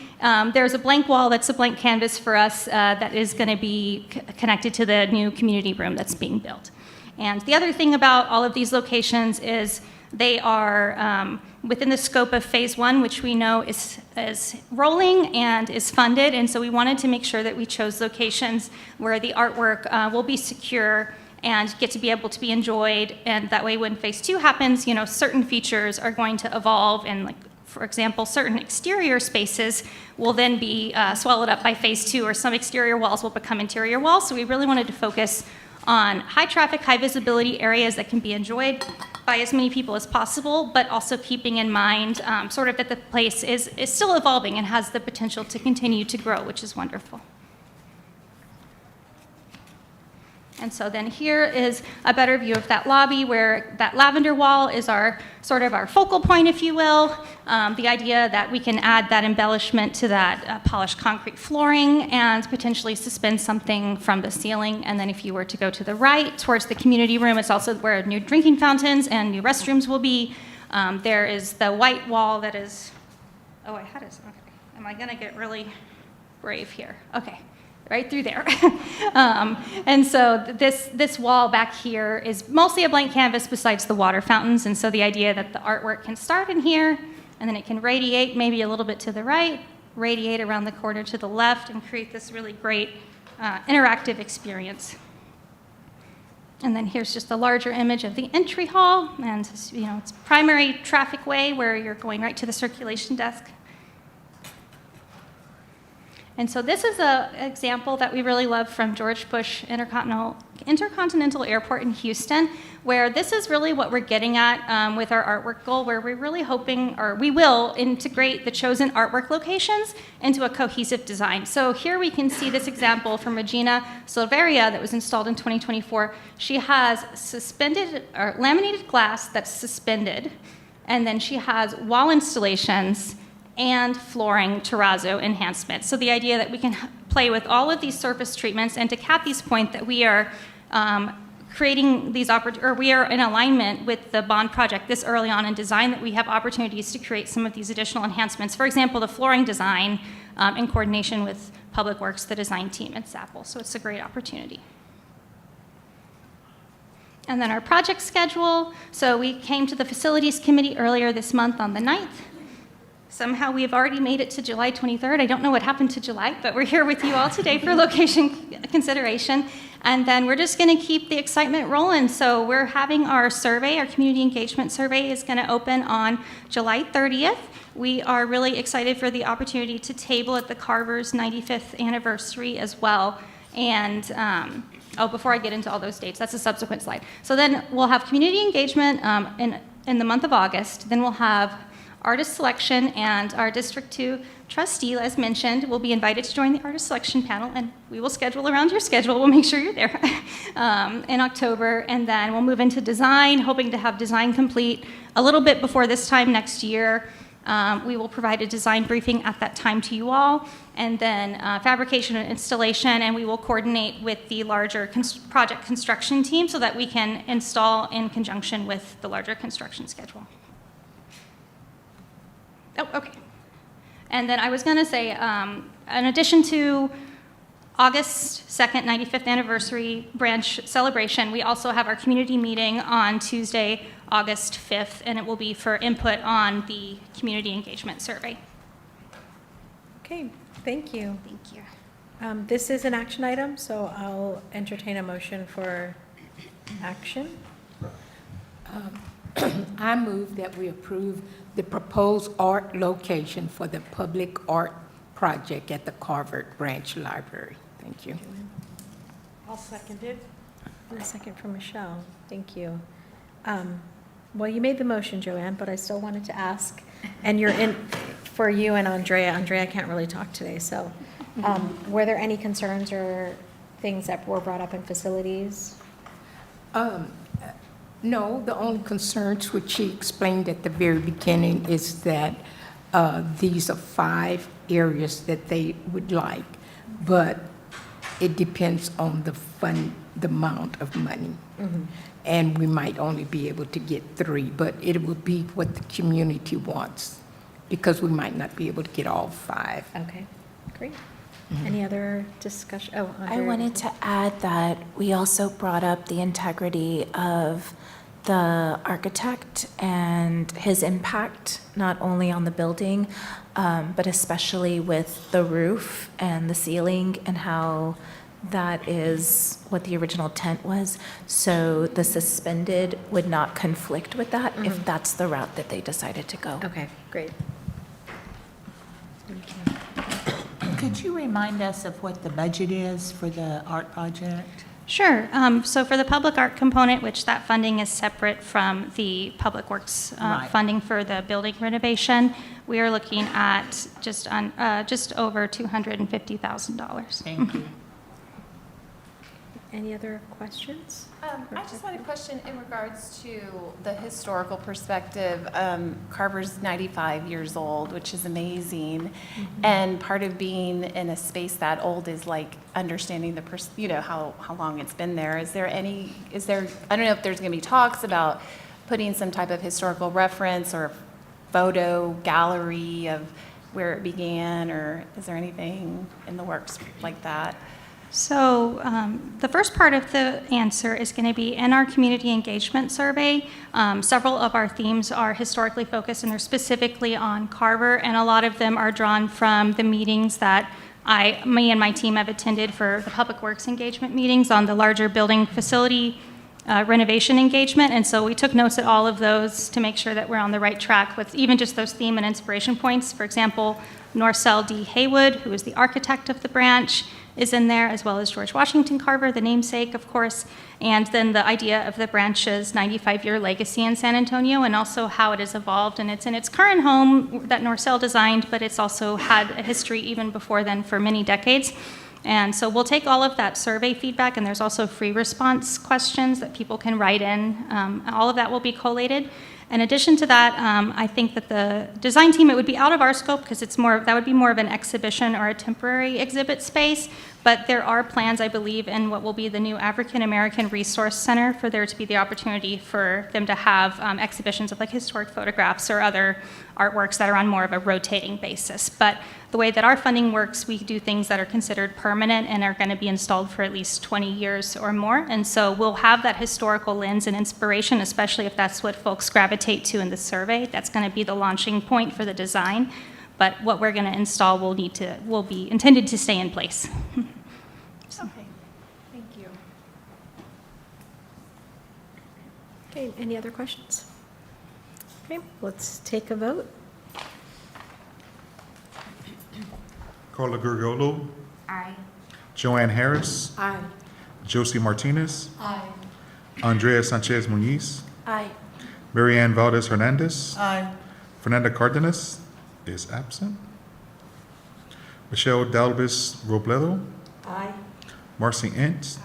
there's a blank wall that's a blank canvas for us that is going to be connected to the new community room that's being built. And the other thing about all of these locations is they are within the scope of phase 1, which we know is rolling and is funded. And so we wanted to make sure that we chose locations where the artwork will be secure and get to be able to be enjoyed. And that way when phase 2 happens, certain features are going to evolve, and like, for example, certain exterior spaces will then be swallowed up by phase 2, or some exterior walls will become interior walls. So we really wanted to focus on high traffic, high visibility areas that can be enjoyed by as many people as possible, but also keeping in mind sort of that the place is still evolving and has the potential to continue to grow, which is wonderful. And so then here is a better view of that lobby, where that lavender wall is our sort of our focal point, if you will. The idea that we can add that embellishment to that polished concrete flooring and potentially suspend something from the ceiling. And then if you were to go to the right towards the community room, it's also where new drinking fountains and new restrooms will be. There is the white wall that is, okay. Am I gonna get really brave here? Okay. right through there. And so this wall back here is mostly a blank canvas besides the water fountains. And so the idea that the artwork can start in here, and then it can radiate maybe a little bit to the right, radiate around the corner to the left, and create this really great interactive experience. And then here's just a larger image of the entry hall, and it's primary traffic way where you're going right to the circulation desk. And so this is an example that we really love from George Bush Intercontinental Airport in Houston, where this is really what we're getting at with our artwork goal, where we're really hoping, or we will integrate the chosen artwork locations into a cohesive design. So here we can see this example from Regina Silveria that was installed in 2024. She has suspended or laminated glass that's suspended, and then she has wall installations and flooring terrazzo enhancement. So the idea that we can play with all of these surface treatments, and to Kathy's point that we are creating these we are in alignment with the bond project this early on in design, that we have opportunities to create some of these additional enhancements. For example, the flooring design in coordination with Public Works, the design team at SAPL. So it's a great opportunity. And then our project schedule. So we came to the facilities committee earlier this month on the 9th. Somehow we have already made it to July 23rd. I don't know what happened to July, but we're here with you all today for location consideration. And then we're just going to keep the excitement rolling. So we're having our survey, our community engagement survey is going to open on July 30th. We are really excited for the opportunity to table at the Carver's 95th anniversary as well. And before I get into all those dates, that's a subsequent slide. So then we'll have community engagement in the month of August. Then we'll have artist selection, and our District 2 trustee, as mentioned, will be invited to join the artist selection panel, and we will schedule around your schedule. We'll make sure you're there in October, and then we'll move into design, hoping to have design complete a little bit before this time next year. We will provide a design briefing at that time to you all, and then fabrication and installation, and we will coordinate with the larger project construction team so that we can install in conjunction with the larger construction schedule. Oh, okay. And then I was going to say, in addition to August 2nd, 95th anniversary branch celebration, we also have our community meeting on Tuesday, August 5th, and it will be for input on the community engagement survey. Okay, thank you. Thank you. This is an action item, so I'll entertain a motion for action. I move that we approve the proposed art location for the public art project at the Carver Branch Library. Thank you. I'll second it. And a second from Michelle. Thank you. Well, you made the motion, Joanne, but I still wanted to ask, and you're in, for you and Andrea. Andrea can't really talk today, so were there any concerns or things that were brought up in facilities? No, the only concerns which she explained at the very beginning is that these are 5 areas that they would like, but it depends on the amount of money. Mm-hmm. And we might only be able to get 3, but it will be what the community wants, because we might not be able to get all 5. Okay, great. Any other discussion? Oh, I wanted to add that we also brought up the integrity of the architect and his impact, not only on the building, but especially with the roof and the ceiling and how that is what the original tent was. So the suspended would not conflict with that if that's the route that they decided to go. Okay, great. Could you remind us of what the budget is for the art project? Sure. So for the public art component, which that funding is separate from the Public Works funding for the building renovation, we are looking at just over $250,000. Thank you. Any other questions? I just had a question in regards to the historical perspective. Carver's 95 years old, which is amazing. And part of being in a space that old is like understanding how long it's been there. I don't know if there's going to be talks about putting some type of historical reference or photo gallery of where it began, or is there anything in the works like that? So the first part of the answer is going to be in our community engagement survey. Several of our themes are historically focused and they're specifically on Carver, and a lot of them are drawn from the meetings that me and my team have attended for the Public Works engagement meetings on the larger building facility renovation engagement. And so we took notes at all of those to make sure that we're on the right track with even just those theme and inspiration points. For example, Norcell D. Haywood, who is the architect of the branch, is in there, as well as George Washington Carver, the namesake, of course, and then the idea of the branch's 95-year legacy in San Antonio and also how it has evolved. And it's in its current home that Norcell designed, but it's also had a history even before then for many decades. And so we'll take all of that survey feedback, and there's also free response questions that people can write in. All of that will be collated. In addition to that, I think that the design team, it would be out of our scope because that would be more of an exhibition or a temporary exhibit space, but there are plans, I believe, in what will be the new African American Resource Center for there to be the opportunity for them to have exhibitions of like historic photographs or other artworks that are on more of a rotating basis. But the way that our funding works, we do things that are considered permanent and are going to be installed for at least 20 years or more. And so we'll have that historical lens and inspiration, especially if that's what folks gravitate to in the survey. That's going to be the launching point for the design. But what we're going to install will be intended to stay in place. Okay, thank you. Okay, any other questions? Okay, let's take a vote. Carla Gurgolo. Aye. Joanne Harris. Aye. Josie Martinez. Aye. Andrea Sanchez Muniz. Aye. Marianne Valdez Hernandez. Aye. Fernanda Cardenas is absent. Michelle Dalvis Robledo. Aye. Marcy Ince.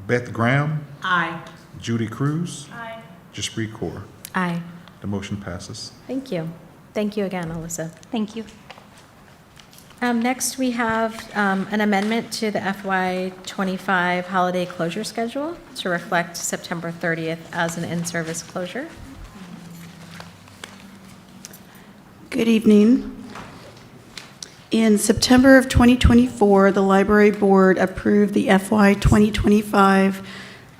Beth Graham. Aye. Judy Cruz. Aye. Jaspreet Kaur. Aye. The motion passes. Thank you. Thank you again, Alyssa. Thank you. Next, we have an amendment to the FY25 holiday closure schedule to reflect September 30th as an in-service closure. Good evening. In September of 2024, the Library Board approved the FY 2025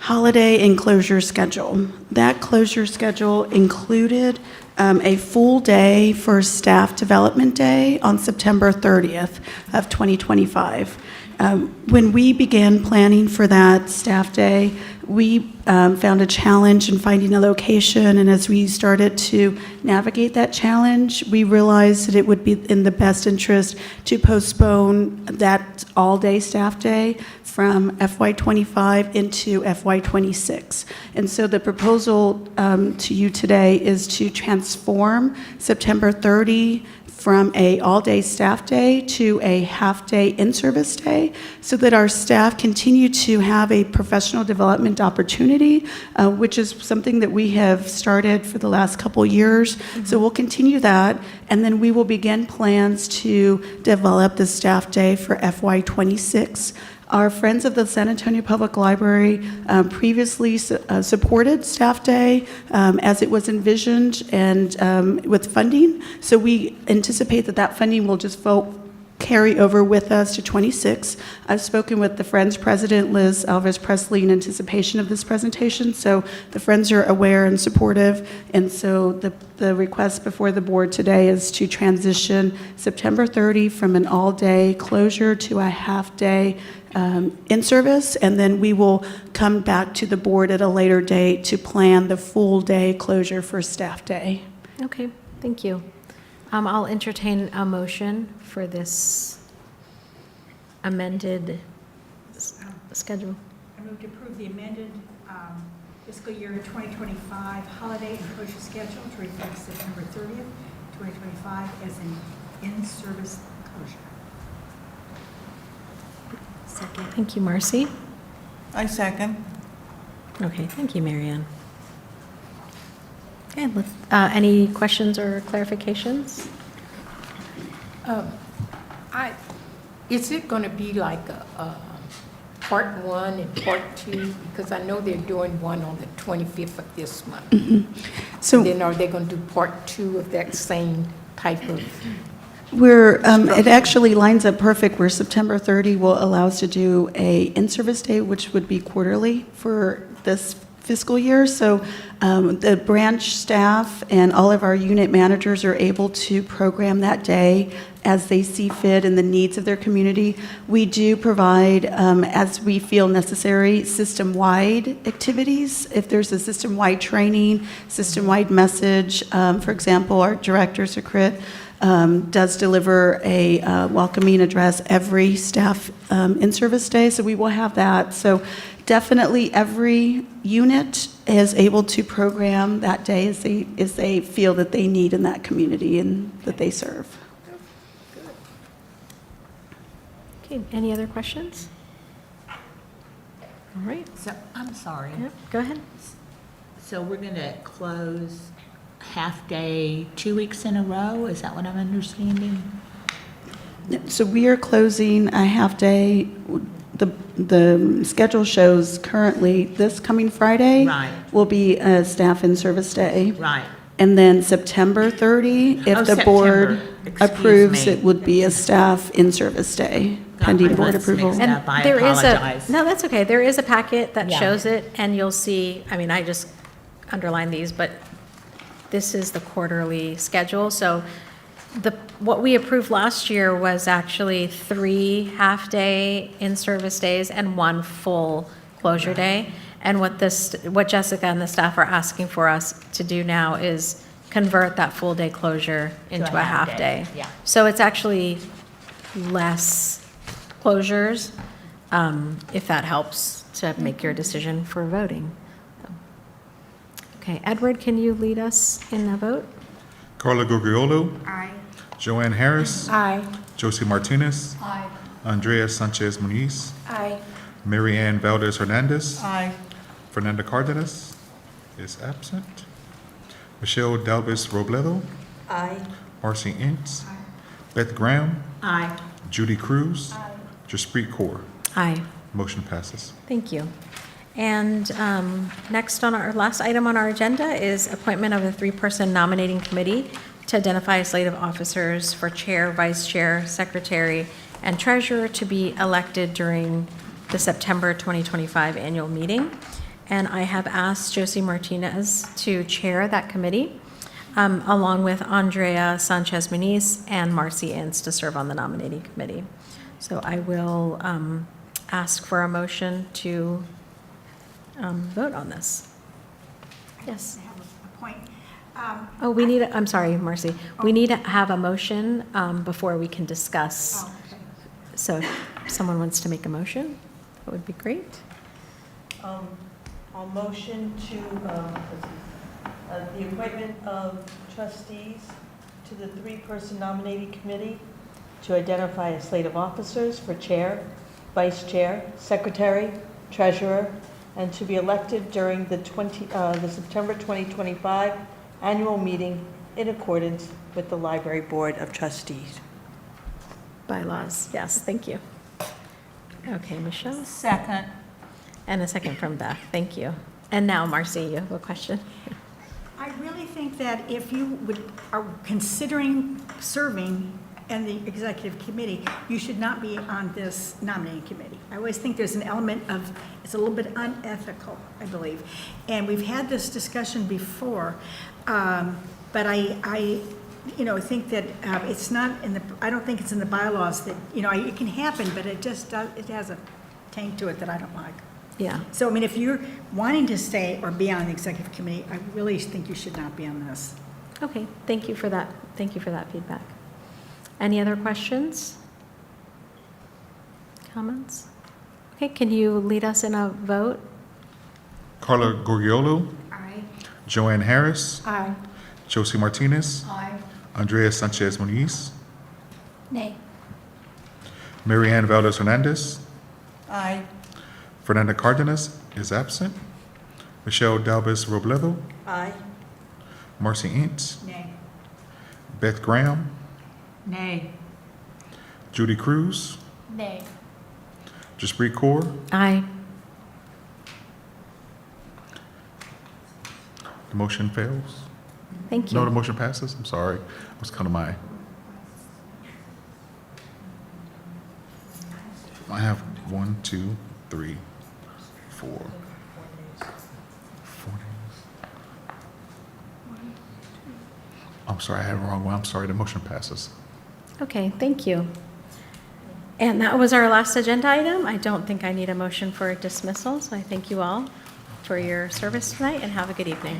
holiday and closure schedule. That closure schedule included a full day for Staff Development Day on September 30th of 2025. When we began planning for that staff day, we found a challenge in finding a location, and as we started to navigate that challenge, we realized that it would be in the best interest to postpone that all-day staff day from FY25 into FY26. And so the proposal to you today is to transform September 30 from a all-day staff day to a half-day in-service day so that our staff continue to have a professional development opportunity, which is something that we have started for the last couple years. So we'll continue that, and then we will begin plans to develop the staff day for FY26. Our Friends of the San Antonio Public Library previously supported Staff Day as it was envisioned and with funding. So we anticipate that that funding will just carry over with us to 26. I've spoken with the Friends President, Liz Alvarez Presley, in anticipation of this presentation. So the Friends are aware and supportive. And so the request before the board today is to transition September 30 from an all-day closure to a half-day in service, and then we will come back to the board at a later date to plan the full day closure for Staff Day. Okay, thank you. I'll entertain a motion for this amended schedule. I move to approve the amended fiscal year 2025 holiday and closure schedule to reflect September 30th, 2025 as an in-service closure. Second. Thank you, Marcy. I second. Okay, thank you, Marianne. Okay, any questions or clarifications? Is it going to be like a part 1 and part 2? Because I know they're doing one on the 25th of this month. Mm-hmm. So and then are they going to do part 2 of that same type of? It actually lines up perfect where September 30 will allow us to do a in-service day, which would be quarterly for this fiscal year. So the branch staff and all of our unit managers are able to program that day as they see fit and the needs of their community. We do provide, as we feel necessary, system-wide activities. If there's a system-wide training, system-wide message, for example, our director, Secret, does deliver a welcoming address every staff in-service day, so we will have that. So definitely every unit is able to program that day as they feel that they need in that community and that they serve. Okay, any other questions? All right. So, I'm sorry. Yep, go ahead. So we're going to close half-day 2 weeks in a row? Is that what I'm understanding? So we are closing a half-day. The schedule shows currently this coming Friday will be a staff in-service day. Right. And then September 30, if the board approves, it would be a staff in-service day, pending board approval. And there is no, that's okay. There is a packet that Yeah. shows it, and you'll see, I mean, I just underlined these, but this is the quarterly schedule. So what we approved last year was actually 3 half-day in-service days and 1 full closure day. And what Jessica and the staff are asking for us to do now is convert that full day closure into a half day. Yeah. So it's actually less closures, if that helps to make your decision for voting. Okay, Edward, can you lead us in the vote? Carla Gurriolo. Aye. Joanne Harris. Aye. Josie Martinez. Aye. Andrea Sanchez Muniz. Aye. Mary Ann Valdez Hernandez. Aye. Fernanda Cardenas is absent. Michelle Dalbis Robledo. Aye. Marcy Ince. Beth Graham. Aye. Judy Cruz. Jaspreet Kaur. Aye. Motion passes. Thank you. And next on our last item on our agenda is appointment of a 3-person nominating committee to identify a slate of officers for chair, vice chair, secretary, and treasurer to be elected during the September 2025 annual meeting. And I have asked Josie Martinez to chair that committee, along with Andrea Sanchez Muniz and Marcy Ince to serve on the nominating committee. So I will ask for a motion to vote on this. Yes. Oh, we need, I'm sorry, Marcy. We need to have a motion before we can discuss. So if someone wants to make a motion, that would be great. I'll motion to the appointment of trustees to the 3-person nominating committee to identify a slate of officers for chair, vice chair, secretary, treasurer, and to be elected during the September 2025 annual meeting in accordance with the Library Board of Trustees. Bylaws, yes, thank you. Okay, Michelle? Second. And a second from Beth, thank you. And now, Marcy, you have a question? I really think that if you are considering serving in the executive committee, you should not be on this nominating committee. I always think there's an element of, it's a little bit unethical, I believe. And we've had this discussion before, but I think that it's not in the, I don't think it's in the bylaws that, it can happen, but it just does, it has a taint to it that I don't like. Yeah. So, I mean, if you're wanting to stay or be on the executive committee, I really think you should not be on this. Okay, thank you for that. Thank you for that feedback. Any other questions? Comments? Okay, can you lead us in a vote? Carla Gurriolo. Aye. Joanne Harris. Aye. Josie Martinez. Aye. Andrea Sanchez Muniz. Nay. Mary Ann Valdez Hernandez. Aye. Fernanda Cardenas is absent. Michelle Dalbis Robledo. Aye. Marcy Ince. Nay. Beth Graham. Nay. Judy Cruz. Nay. Jaspreet Kaur. Aye. The motion fails. Thank you. No, the motion passes. I'm sorry. It was kind of my I have 1, 2, 3, 4, 4 days. I'm sorry, I had it wrong one. I'm sorry, the motion passes. Okay, thank you. And that was our last agenda item. I don't think I need a motion for dismissal, so I thank you all for your service tonight and have a good evening.